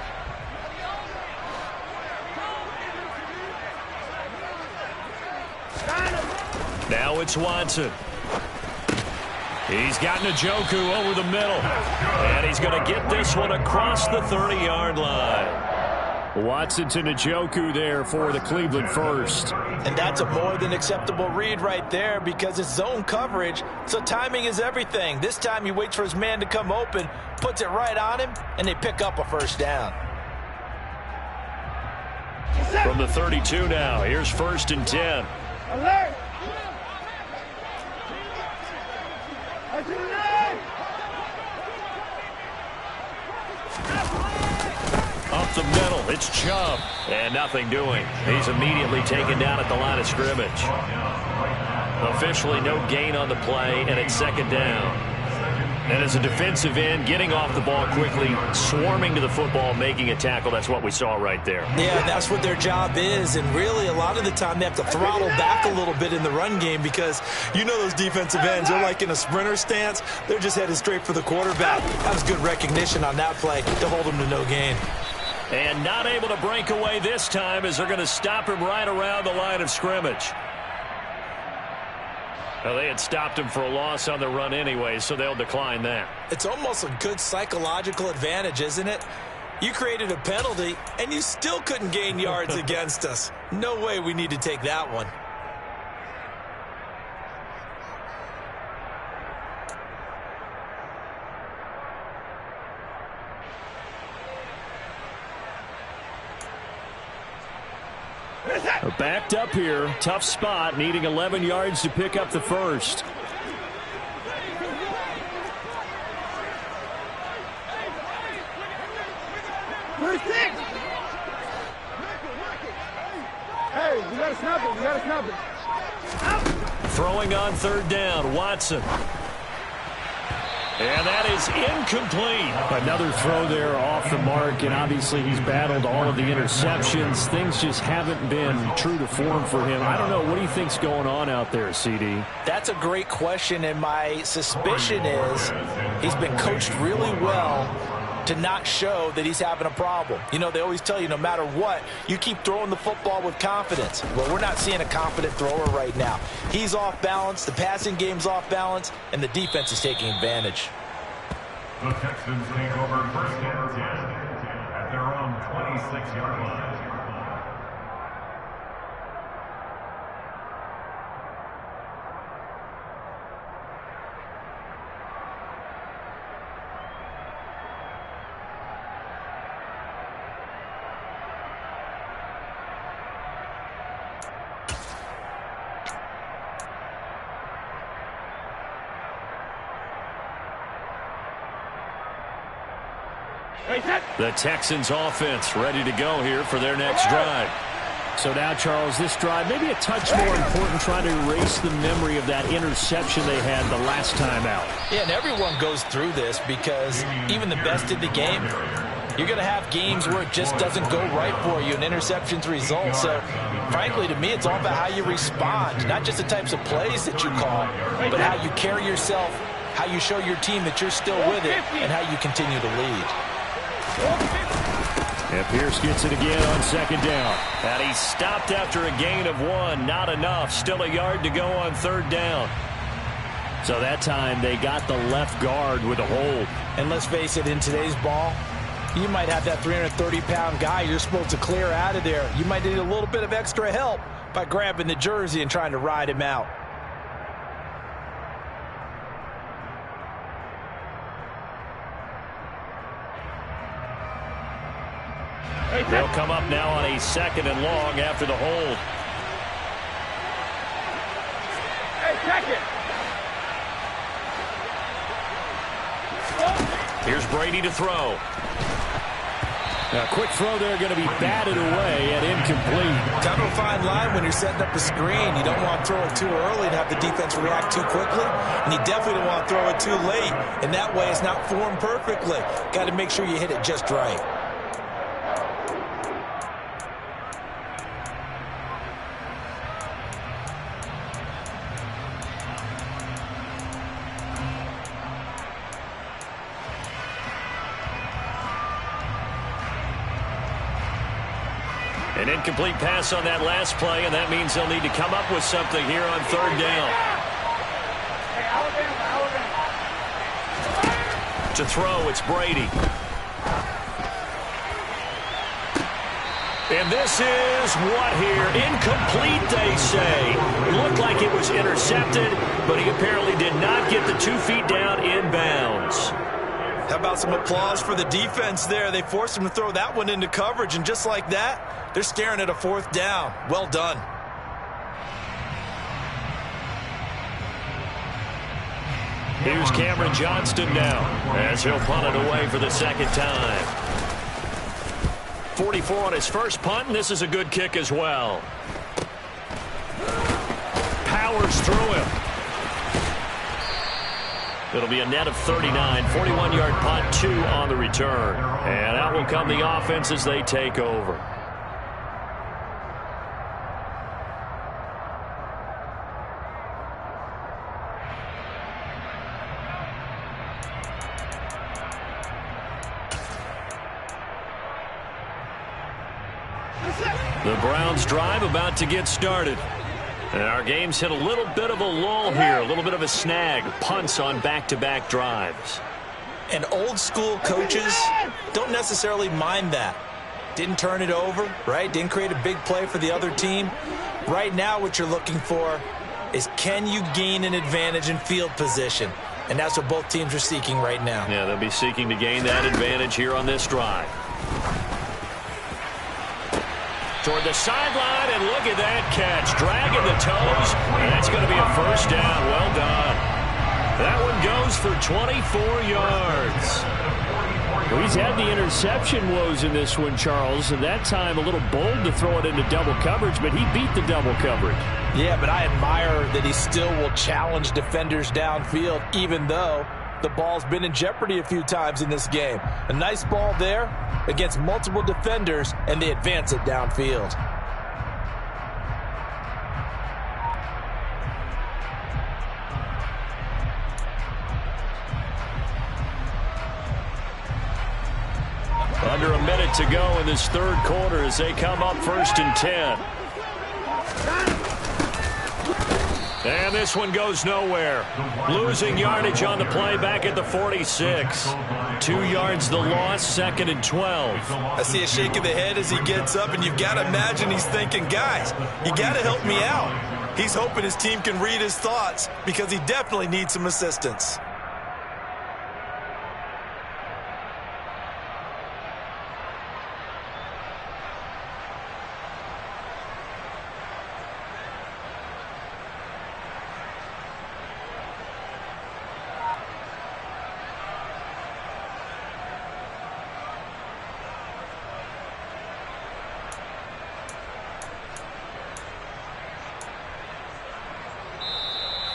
J: Now it's Watson. He's got Njoku over the middle. And he's going to get this one across the 30-yard line. Watson to Njoku there for the Cleveland first.
H: And that's a more than acceptable read right there because it's zone coverage, so timing is everything. This time he waits for his man to come open, puts it right on him, and they pick up a first down.
J: From the 32 now, here's 1st and 10.
I: Alert!
J: Up the middle, it's Chubb. And nothing doing. He's immediately taken down at the line of scrimmage. Officially no gain on the play, and it's 2nd down. And as a defensive end, getting off the ball quickly, swarming to the football, making a tackle, that's what we saw right there.
H: Yeah, that's what their job is, and really a lot of the time they have to throttle back a little bit in the run game because you know those defensive ends, they're like in a sprinter stance. They're just headed straight for the quarterback. That was good recognition on that play to hold him to no gain.
J: And not able to break away this time as they're going to stop him right around the line of scrimmage. Well, they had stopped him for a loss on the run anyway, so they'll decline that.
H: It's almost a good psychological advantage, isn't it? You created a penalty, and you still couldn't gain yards against us. No way we need to take that one.
J: Backed up here, tough spot, needing 11 yards to pick up the first.
I: Hey, you gotta snap it, you gotta snap it.
J: Throwing on 3rd down, Watson. And that is incomplete. Another throw there off the mark, and obviously he's battled all of the interceptions. Things just haven't been true to form for him. I don't know. What do you think's going on out there, CD?
H: That's a great question, and my suspicion is he's been coached really well to not show that he's having a problem. You know, they always tell you no matter what, you keep throwing the football with confidence. Well, we're not seeing a confident thrower right now. He's off balance, the passing game's off balance, and the defense is taking advantage.
K: The Texans take over first and 10 at their own 26-yard line.
J: The Texans offense ready to go here for their next drive.
G: So now, Charles, this drive maybe a touch more important, trying to erase the memory of that interception they had the last time out.
H: Yeah, and everyone goes through this because even the best in the game, you're going to have games where it just doesn't go right for you, and interceptions result. So, frankly, to me, it's all about how you respond, not just the types of plays that you call, but how you carry yourself, how you show your team that you're still with it, and how you continue to lead.
J: And Pierce gets it again on second down. And he stopped after a gain of 1. Not enough. Still a yard to go on third down.
G: So that time they got the left guard with a hold.
H: And let's face it, in today's ball, you might have that 330-pound guy you're supposed to clear out of there. You might need a little bit of extra help by grabbing the jersey and trying to ride him out.
J: They'll come up now on a 2nd and long after the hold.
I: Hey, check it.
J: Here's Brady to throw.
G: A quick throw there, going to be batted away and incomplete.
H: Kind of a fine line when you're setting up a screen. You don't want to throw it too early and have the defense react too quickly, and you definitely don't want to throw it too late. And that way it's not formed perfectly. Got to make sure you hit it just right.
J: An incomplete pass on that last play, and that means they'll need to come up with something here on third down. To throw, it's Brady. And this is what here? Incomplete, they say. Looked like it was intercepted, but he apparently did not get the 2 feet down inbounds.
H: How about some applause for the defense there? They forced him to throw that one into coverage, and just like that, they're staring at a 4th down. Well done.
J: Here's Cameron Johnston now as he'll punt it away for the 2nd time. 44 on his first punt, and this is a good kick as well. Powers through him. It'll be a net of 39, 41-yard punt, 2 on the return. And out will come the offense as they take over. The Browns drive about to get started. And our game's hit a little bit of a lull here, a little bit of a snag. Punts on back-to-back drives.
H: And old school coaches don't necessarily mind that. Didn't turn it over, right? Didn't create a big play for the other team. Right now what you're looking for is, can you gain an advantage in field position? And that's what both teams are seeking right now.
J: Yeah, they'll be seeking to gain that advantage here on this drive. Toward the sideline, and look at that catch. Dragging the toes, and that's going to be a first down. Well done. That one goes for 24 yards.
G: Well, he's had the interception woes in this one, Charles, and that time a little bold to throw it into double coverage, but he beat the double coverage.
H: Yeah, but I admire that he still will challenge defenders downfield, even though the ball's been in jeopardy a few times in this game. A nice ball there against multiple defenders, and they advance it downfield.
J: Under a minute to go in this third quarter as they come up 1st and 10. And this one goes nowhere. Losing yardage on the play back at the 46. 2 yards the loss, 2nd and 12.
H: I see a shake of the head as he gets up, and you've got to imagine he's thinking, guys, you got to help me out. He's hoping his team can read his thoughts because he definitely needs some assistance.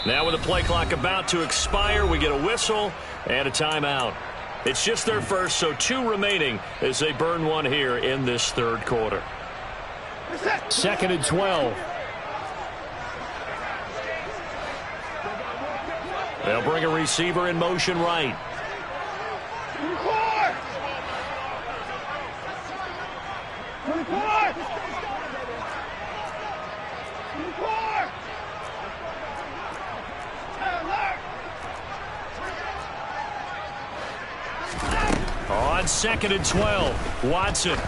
J: Now with the play clock about to expire, we get a whistle and a timeout. It's just their first, so 2 remaining as they burn one here in this 3rd quarter. 2nd and 12. They'll bring a receiver in motion right. On 2nd and 12, Watson.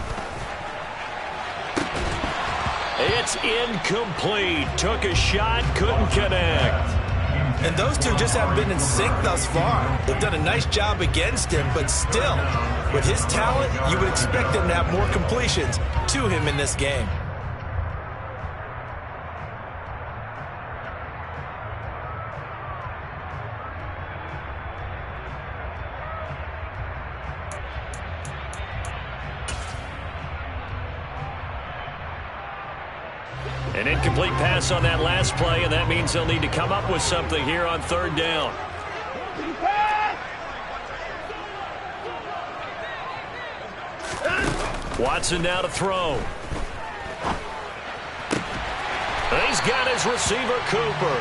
J: It's incomplete. Took a shot, couldn't connect.
H: And those two just haven't been in sync thus far. They've done a nice job against him, but still, with his talent, you would expect him to have more completions to him in this game.
J: An incomplete pass on that last play, and that means they'll need to come up with something here on 3rd down. Watson now to throw. He's got his receiver, Cooper.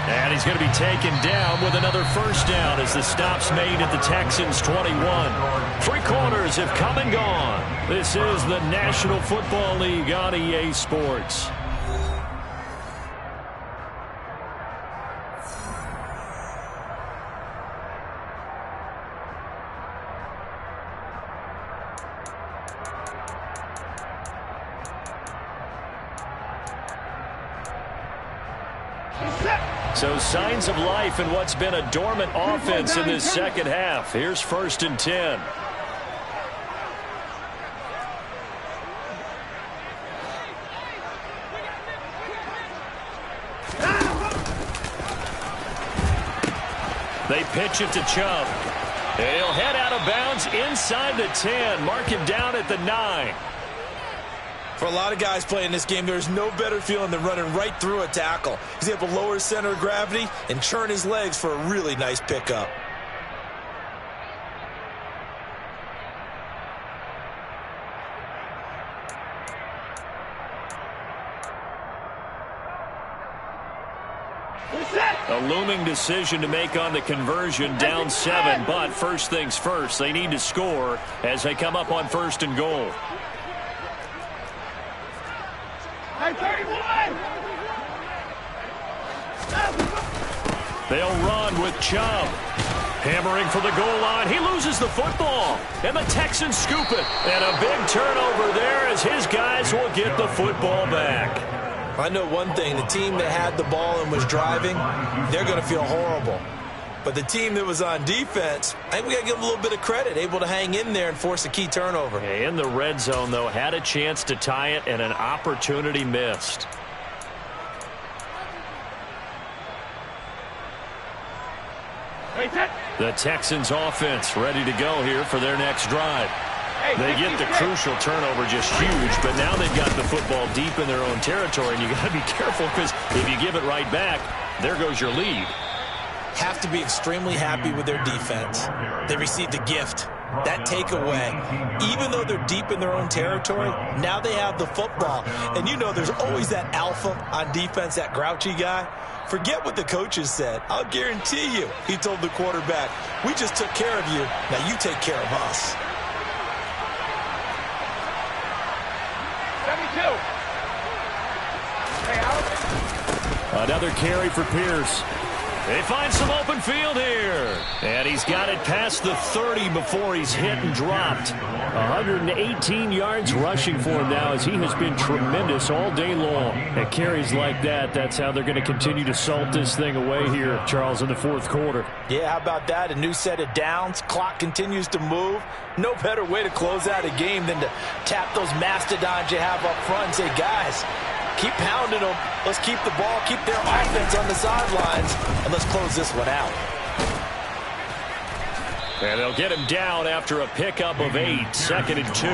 J: And he's going to be taken down with another 1st down as the stop's made at the Texans' 21. 3 quarters have come and gone. This is the National Football League on EA Sports. So signs of life in what's been a dormant offense in this 2nd half. Here's 1st and 10. They pitch it to Chubb. And he'll head out of bounds inside the 10. Mark him down at the 9.
H: For a lot of guys playing this game, there's no better feeling than running right through a tackle. He's able to lower his center of gravity and churn his legs for a really nice pickup.
J: A looming decision to make on the conversion, down 7, but first things first, they need to score as they come up on 1st and goal. They'll run with Chubb. Hammering for the goal line. He loses the football. And the Texans scoop it. And a big turnover there as his guys will get the football back.
H: I know one thing. The team that had the ball and was driving, they're going to feel horrible. But the team that was on defense, I think we got to give them a little bit of credit, able to hang in there and force a key turnover.
J: In the red zone, though, had a chance to tie it and an opportunity missed. The Texans offense ready to go here for their next drive. They get the crucial turnover, just huge, but now they've got the football deep in their own territory, and you got to be careful because if you give it right back, there goes your lead.
H: Have to be extremely happy with their defense. They received a gift. That takeaway, even though they're deep in their own territory, now they have the football. And you know there's always that alpha on defense, that grouchy guy. Forget what the coaches said. I'll guarantee you, he told the quarterback, we just took care of you. Now you take care of us.
I: 72. Hey, Alex.
J: Another carry for Pierce. They find some open field here. And he's got it past the 30 before he's hit and dropped. 118 yards rushing for him now as he has been tremendous all day long. At carries like that, that's how they're going to continue to salt this thing away here, Charles, in the fourth quarter.
H: Yeah, how about that? A new set of downs. Clock continues to move. No better way to close out a game than to tap those mastodons you have up front and say, guys, keep pounding them. Let's keep the ball, keep their offense on the sidelines, and let's close this one out.
J: And they'll get him down after a pickup of 8, 2nd and 2.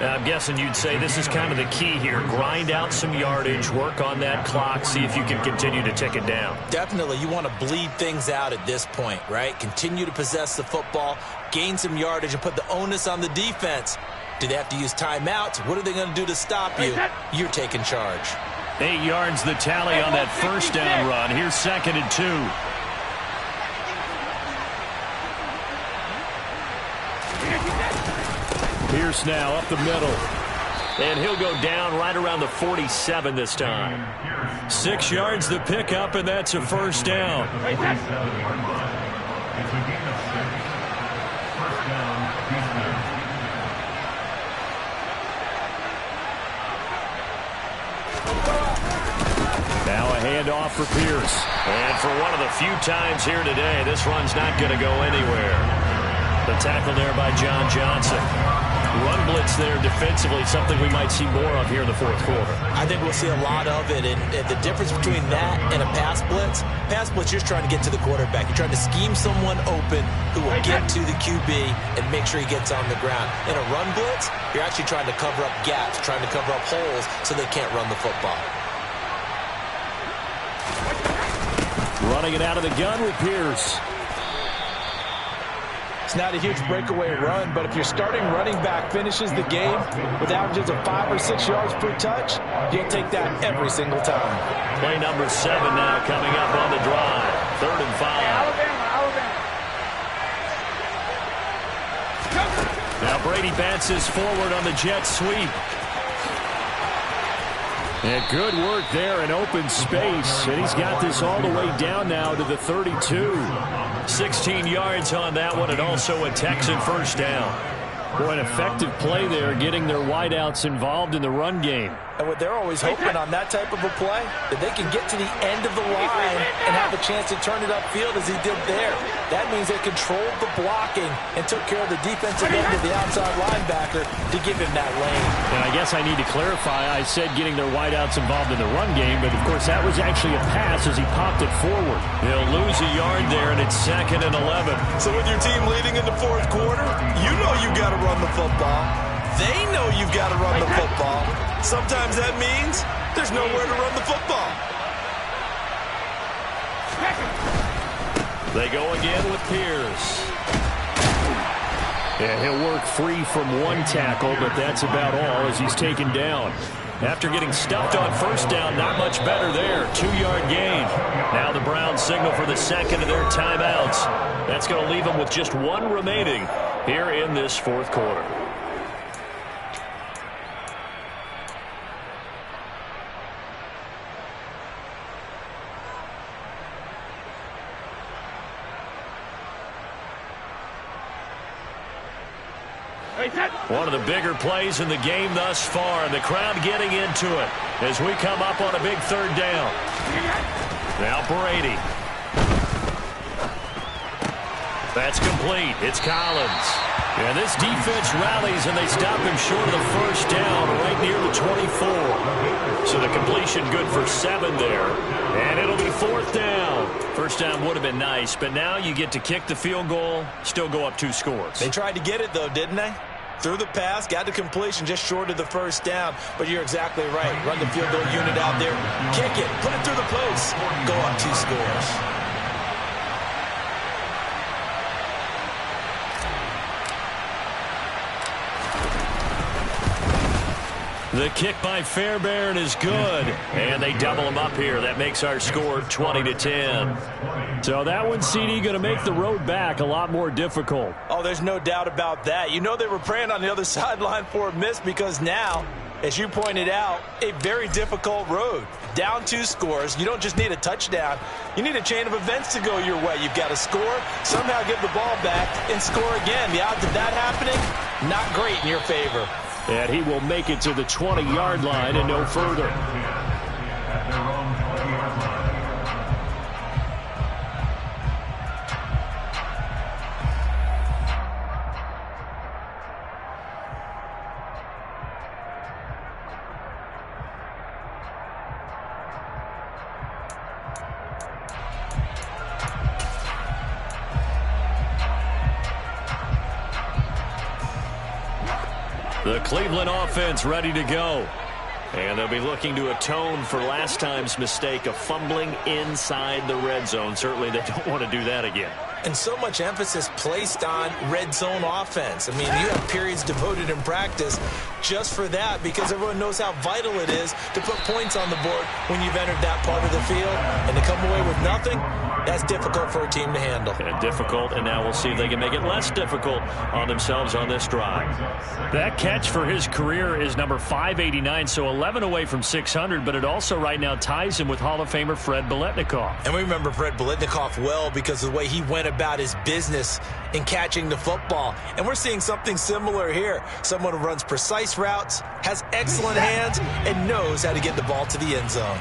J: I'm guessing you'd say this is kind of the key here. Grind out some yardage, work on that clock, see if you can continue to tick it down.
H: Definitely. You want to bleed things out at this point, right? Continue to possess the football, gain some yardage, and put the onus on the defense. Do they have to use timeouts? What are they going to do to stop you? You're taking charge.
J: 8 yards the tally on that first down run. Here's 2nd and 2. Pierce now up the middle. And he'll go down right around the 47 this time. 6 yards the pickup, and that's a first down.
K: It's a gain of 6. First down, Houston.
J: Now a handoff for Pierce. And for one of the few times here today, this run's not going to go anywhere. The tackle there by John Johnson. Run blitz there defensively, something we might see more of here in the fourth quarter.
H: I think we'll see a lot of it, and the difference between that and a pass blitz, you're just trying to get to the quarterback. You're trying to scheme someone open who will get to the QB and make sure he gets on the ground. In a run blitz, you're actually trying to cover up gaps, trying to cover up holes so they can't run the football.
J: Running it out of the gun with Pierce.
H: It's not a huge breakaway run, but if your starting running back finishes the game with averages of 5 or 6 yards per touch, you'll take that every single time.
J: Play number 7 now coming up on the drive. 3rd and 5. Now Brady bounces forward on the jet sweep. And good work there in open space. And he's got this all the way down now to the 32. 16 yards on that one, and also a Texan first down. Boy, an effective play there, getting their wideouts involved in the run game.
H: And what they're always hoping on that type of a play, that they can get to the end of the line and have a chance to turn it upfield as he did there. That means they controlled the blocking and took care of the defensive end of the outside linebacker to give him that lane.
J: And I guess I need to clarify, I said getting their wideouts involved in the run game, but of course that was actually a pass as he popped it forward. They'll lose a yard there, and it's 2nd and 11.
H: So with your team leading in the fourth quarter, you know you've got to run the football. They know you've got to run the football. Sometimes that means there's nowhere to run the football.
J: They go again with Pierce. Yeah, he'll work free from one tackle, but that's about all as he's taken down. After getting stuffed on first down, not much better there. 2-yard gain. Now the Browns signal for the second of their timeouts. That's going to leave them with just 1 remaining here in this fourth quarter. One of the bigger plays in the game thus far, and the crowd getting into it as we come up on a big 3rd down. Now Brady. That's complete. It's Collins. And this defense rallies, and they stop him short of the first down right near the 24. So the completion good for 7 there. And it'll be 4th down. First down would have been nice, but now you get to kick the field goal, still go up 2 scores.
H: They tried to get it, though, didn't they? Threw the pass, got the completion just short of the first down. But you're exactly right. Run the field goal unit out there. Kick it. Put it through the post. Go up 2 scores.
J: The kick by Fairbairn is good, and they double him up here. That makes our score 20-10. So that one, CD, going to make the road back a lot more difficult.
H: Oh, there's no doubt about that. You know they were praying on the other sideline for a miss because now As you pointed out, a very difficult road. Down 2 scores. You don't just need a touchdown. You need a chain of events to go your way. You've got to score, somehow give the ball back, and score again. The odds of that happening, not great in your favor.
J: And he will make it to the 20-yard line and no further.
K: At their own 20-yard line.
J: The Cleveland offense ready to go. And they'll be looking to atone for last time's mistake of fumbling inside the red zone. Certainly they don't want to do that again.
H: And so much emphasis placed on red zone offense. I mean, you have periods devoted in practice just for that because everyone knows how vital it is to put points on the board when you've entered that part of the field. And to come away with nothing, that's difficult for a team to handle.
J: And difficult, and now we'll see if they can make it less difficult on themselves on this drive. That catch for his career is number 589, so 11 away from 600, but it also right now ties him with Hall of Famer Fred Biletnikoff.
H: And we remember Fred Biletnikoff well because of the way he went about his business in catching the football. And we're seeing something similar here. Someone who runs precise routes, has excellent hands, and knows how to get the ball to the end zone.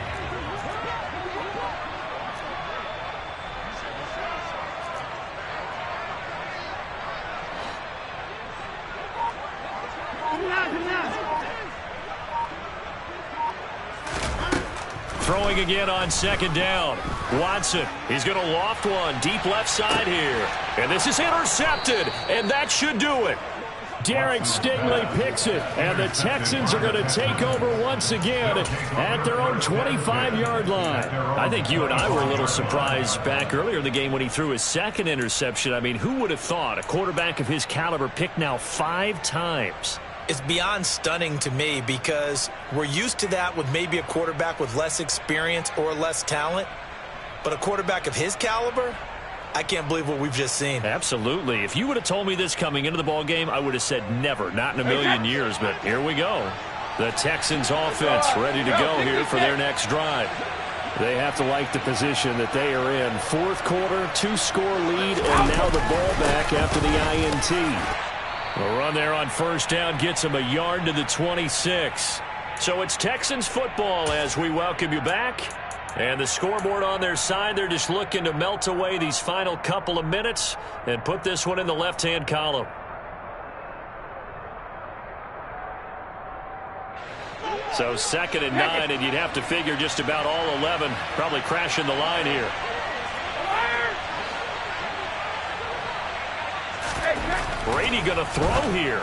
J: Throwing again on second down. Watson, he's going to loft one deep left side here. And this is intercepted, and that should do it. Derek Stingley picks it, and the Texans are going to take over once again at their own 25-yard line. I think you and I were a little surprised back earlier in the game when he threw his second interception. I mean, who would have thought a quarterback of his caliber picked now 5 times?
H: It's beyond stunning to me because we're used to that with maybe a quarterback with less experience or less talent. But a quarterback of his caliber, I can't believe what we've just seen.
J: Absolutely. If you would have told me this coming into the ball game, I would have said never, not in a million years. But here we go. The Texans offense ready to go here for their next drive. They have to like the position that they are in. Fourth quarter, 2-score lead, and now the ball back after the INT. A run there on first down gets him a yard to the 26. So it's Texans football as we welcome you back. And the scoreboard on their side, they're just looking to melt away these final couple of minutes and put this one in the left-hand column. So 2nd and 9, and you'd have to figure just about all 11 probably crashing the line here. Brady going to throw here.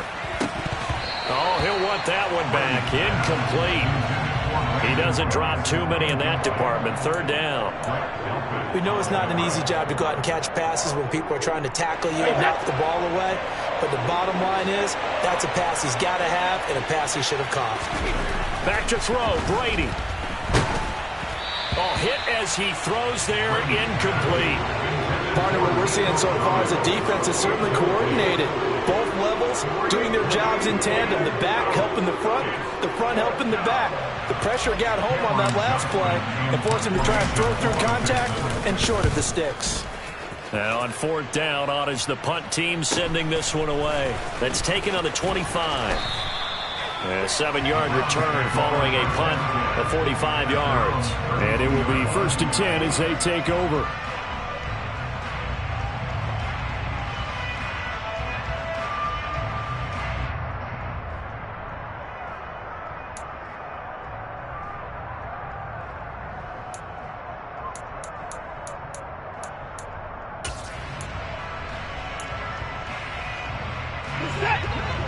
J: Oh, he'll want that one back. Incomplete. He doesn't drop too many in that department. 3rd down.
H: We know it's not an easy job to go out and catch passes when people are trying to tackle you and knock the ball away. But the bottom line is that's a pass he's got to have and a pass he should have caught.
J: Back to throw. Brady. Oh, hit as he throws there. Incomplete.
H: Partner, what we're seeing so far is the defense is certainly coordinated. Both levels doing their jobs in tandem. The back helping the front helping the back. The pressure got home on that last play and forced him to try and throw through contact and short of the sticks.
J: And on 4th down, on is the punt team sending this one away. That's taken on the 25. And a 7-yard return following a punt of 45 yards. And it will be 1st and 10 as they take over.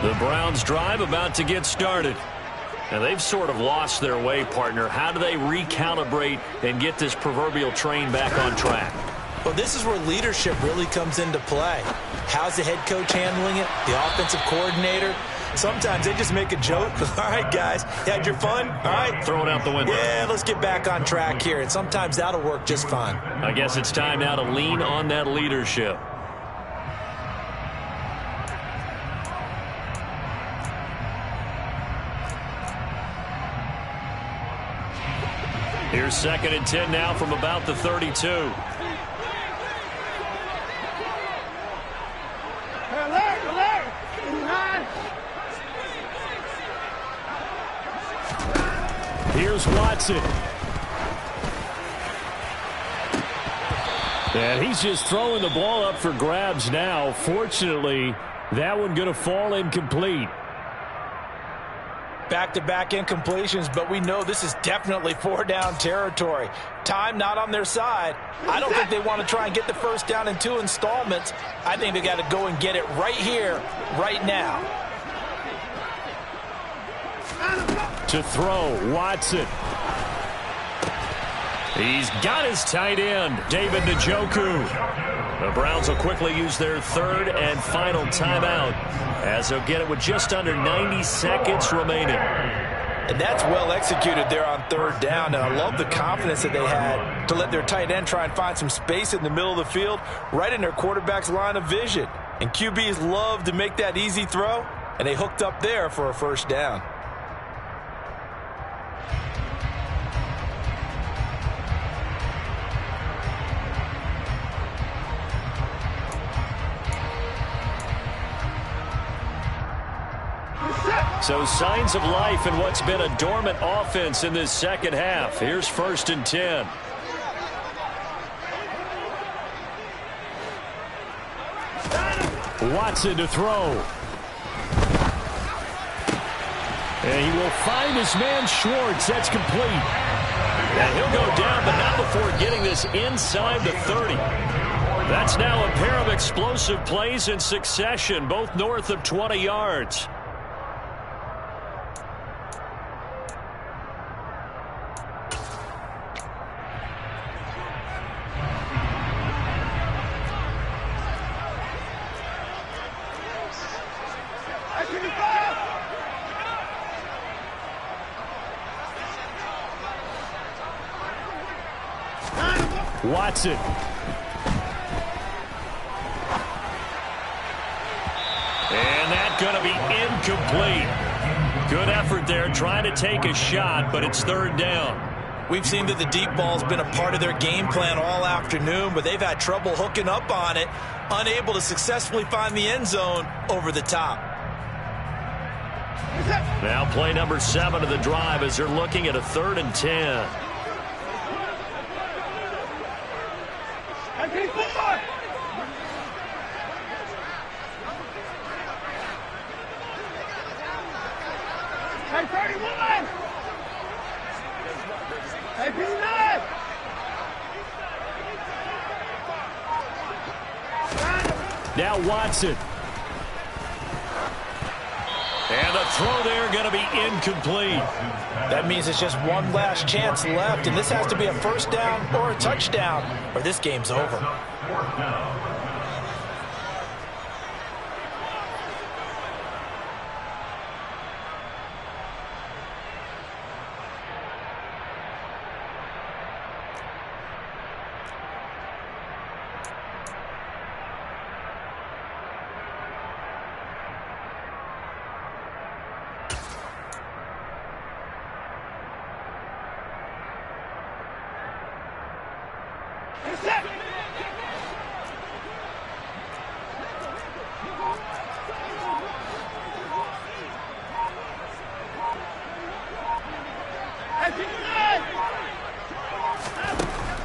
J: The Browns drive about to get started. And they've sort of lost their way, partner. How do they recalibrate and get this proverbial train back on track?
H: Well, this is where leadership really comes into play. How's the head coach handling it? The offensive coordinator? Sometimes they just make a joke. All right, guys, you had your fun? All right.
J: Throw it out the window.
H: Yeah, let's get back on track here. And sometimes that'll work just fine.
J: I guess it's time now to lean on that leadership. Here's 2nd and 10 now from about the 32. Here's Watson. And he's just throwing the ball up for grabs now. Fortunately, that one going to fall incomplete.
H: Back-to-back incompletions, but we know this is definitely 4-down territory. Time not on their side. I don't think they want to try and get the first down in 2 installments. I think they got to go and get it right here, right now.
J: To throw, Watson. He's got his tight end, David Njoku. The Browns will quickly use their 3rd and final timeout as they'll get it with just under 90 seconds remaining.
H: And that's well executed there on 3rd down, and I love the confidence that they had to let their tight end try and find some space in the middle of the field, right in their quarterback's line of vision. And QBs love to make that easy throw, and they hooked up there for a first down.
J: So signs of life in what's been a dormant offense in this second half. Here's 1st and 10. Watson to throw. And he will find his man Schwartz. That's complete. And he'll go down, but not before getting this inside the 30. That's now a pair of explosive plays in succession, both north of 20 yards. Watson. And that's going to be incomplete. Good effort there trying to take a shot, but it's 3rd down.
H: We've seen that the deep ball's been a part of their game plan all afternoon, but they've had trouble hooking up on it, unable to successfully find the end zone over the top.
J: Now play number 7 of the drive as they're looking at a 3rd and 10. Now Watson. And the throw there going to be incomplete.
H: That means it's just one last chance left, and this has to be a first down or a touchdown, or this game's over.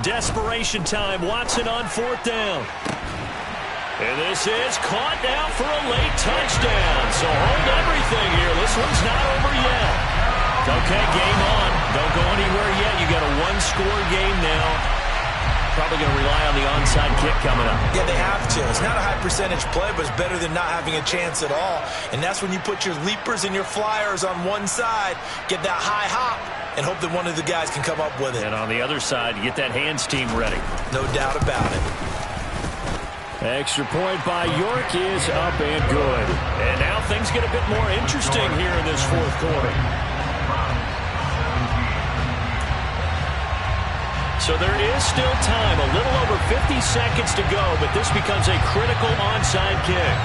J: Desperation time. Watson on 4th down. And this is caught now for a late touchdown. So hold everything here. This one's not over yet. Okay, game on. Don't go anywhere yet. You got a 1-score game now. Probably going to rely on the onside kick coming up.
H: Yeah, they have to. It's not a high percentage play, but it's better than not having a chance at all. And that's when you put your leapers and your flyers on one side, get that high hop, and hope that one of the guys can come up with it.
J: And on the other side, you get that hands team ready.
H: No doubt about it.
J: Extra point by York is up and good. And now things get a bit more interesting here in this 4th quarter. So there is still time, a little over 50 seconds to go, but this becomes a critical onside kick.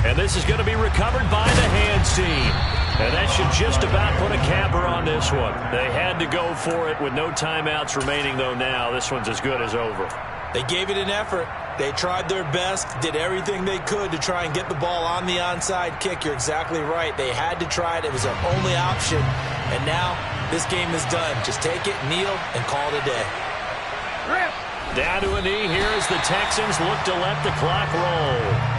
J: And And this is going to be recovered by the hands team. And that should just about put a capper on this one. They had to go for it with no timeouts remaining, though now. This one's as good as over.
H: They gave it an effort. They tried their best, did everything they could to try and get the ball on the onside kick. You're exactly right. They had to try it. It was their only option. And now this game is done. Just take it, kneel, and call it a day.
J: Down to a knee here as the Texans look to let the clock roll.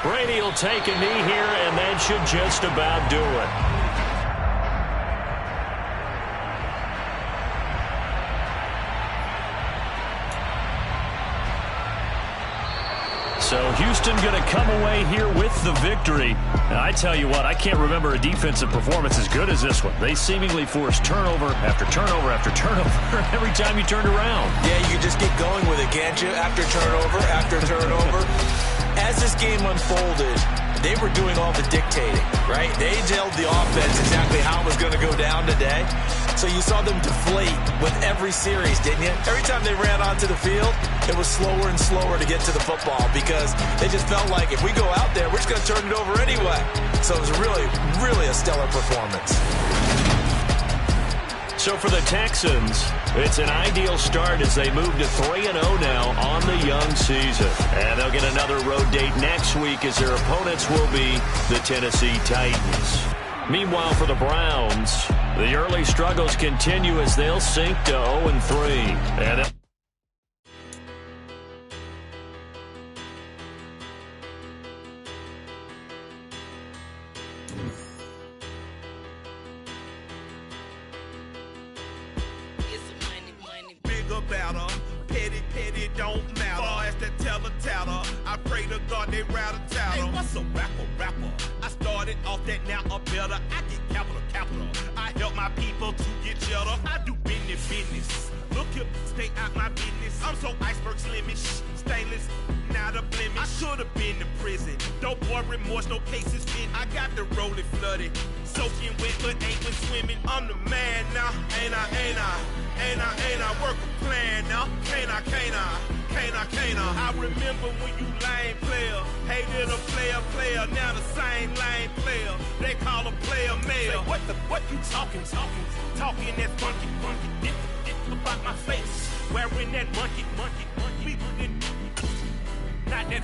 J: Brady will take a knee here, and that should just about do it. So Houston going to come away here with the victory. And I tell you what, I can't remember a defensive performance as good as this one. They seemingly forced turnover after turnover after turnover every time you turned around.
H: Yeah, you can just get going with it, can't you? After turnover. As this game unfolded, they were doing all the dictating, right? They told the offense exactly how it was going to go down today. So you saw them deflate with every series, didn't you? Every time they ran onto the field, it was slower and slower to get to the football because they just felt like if we go out there, we're just going to turn it over anyway. So it was really, really a stellar performance.
J: So for the Texans, it's an ideal start as they move to 3-0 now on the young season. And they'll get another road date next week as their opponents will be the Tennessee Titans. Meanwhile, for the Browns, the early struggles continue as they'll sink to 0-3. And
L: Petty don't matter. Far as the teller, I pray to God they rattle tattle. Hey, what's a rapper? I started off that, now I'm better. I get capital. I help my people to get cheddar. I do business. Look here, stay out my business. I'm so iceberg slimish, stainless, not a blemish. I should have been in prison. Don't boy remorse, no cases fit. I got the rolling flooded, soaking wet, but ain't been swimming. I'm the man now, ain't I? Work a plan now, can't I? I remember when you lame player, hated a player, now the same lame player. They call a player mayor. What you talking that funky, get about my face. Wearing that monkey. Not that,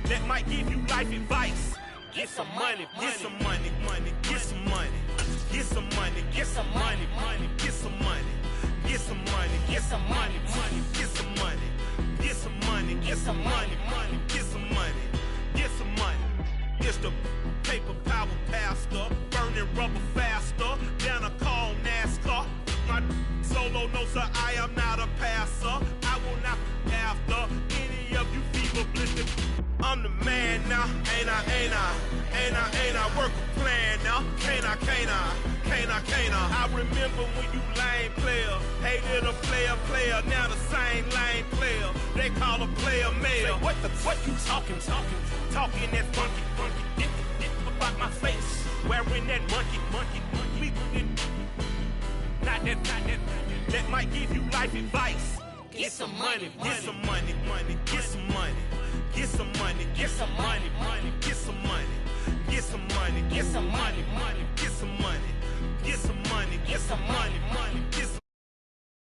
L: that might give you life advice. Get some money. It's the paper power pastor, burning rubber faster, down a call NASCAR. My solo notes are I am not a passer. I will not after any of you fever blistered. I'm the man now, ain't I? Work a plan now, can't I? I remember when you lame player, hated a player, now the same lame player. They call a player mayor. What you talking that funky, get about my face. Wearing that monkey. Not that, that might give you life advice. Get some money.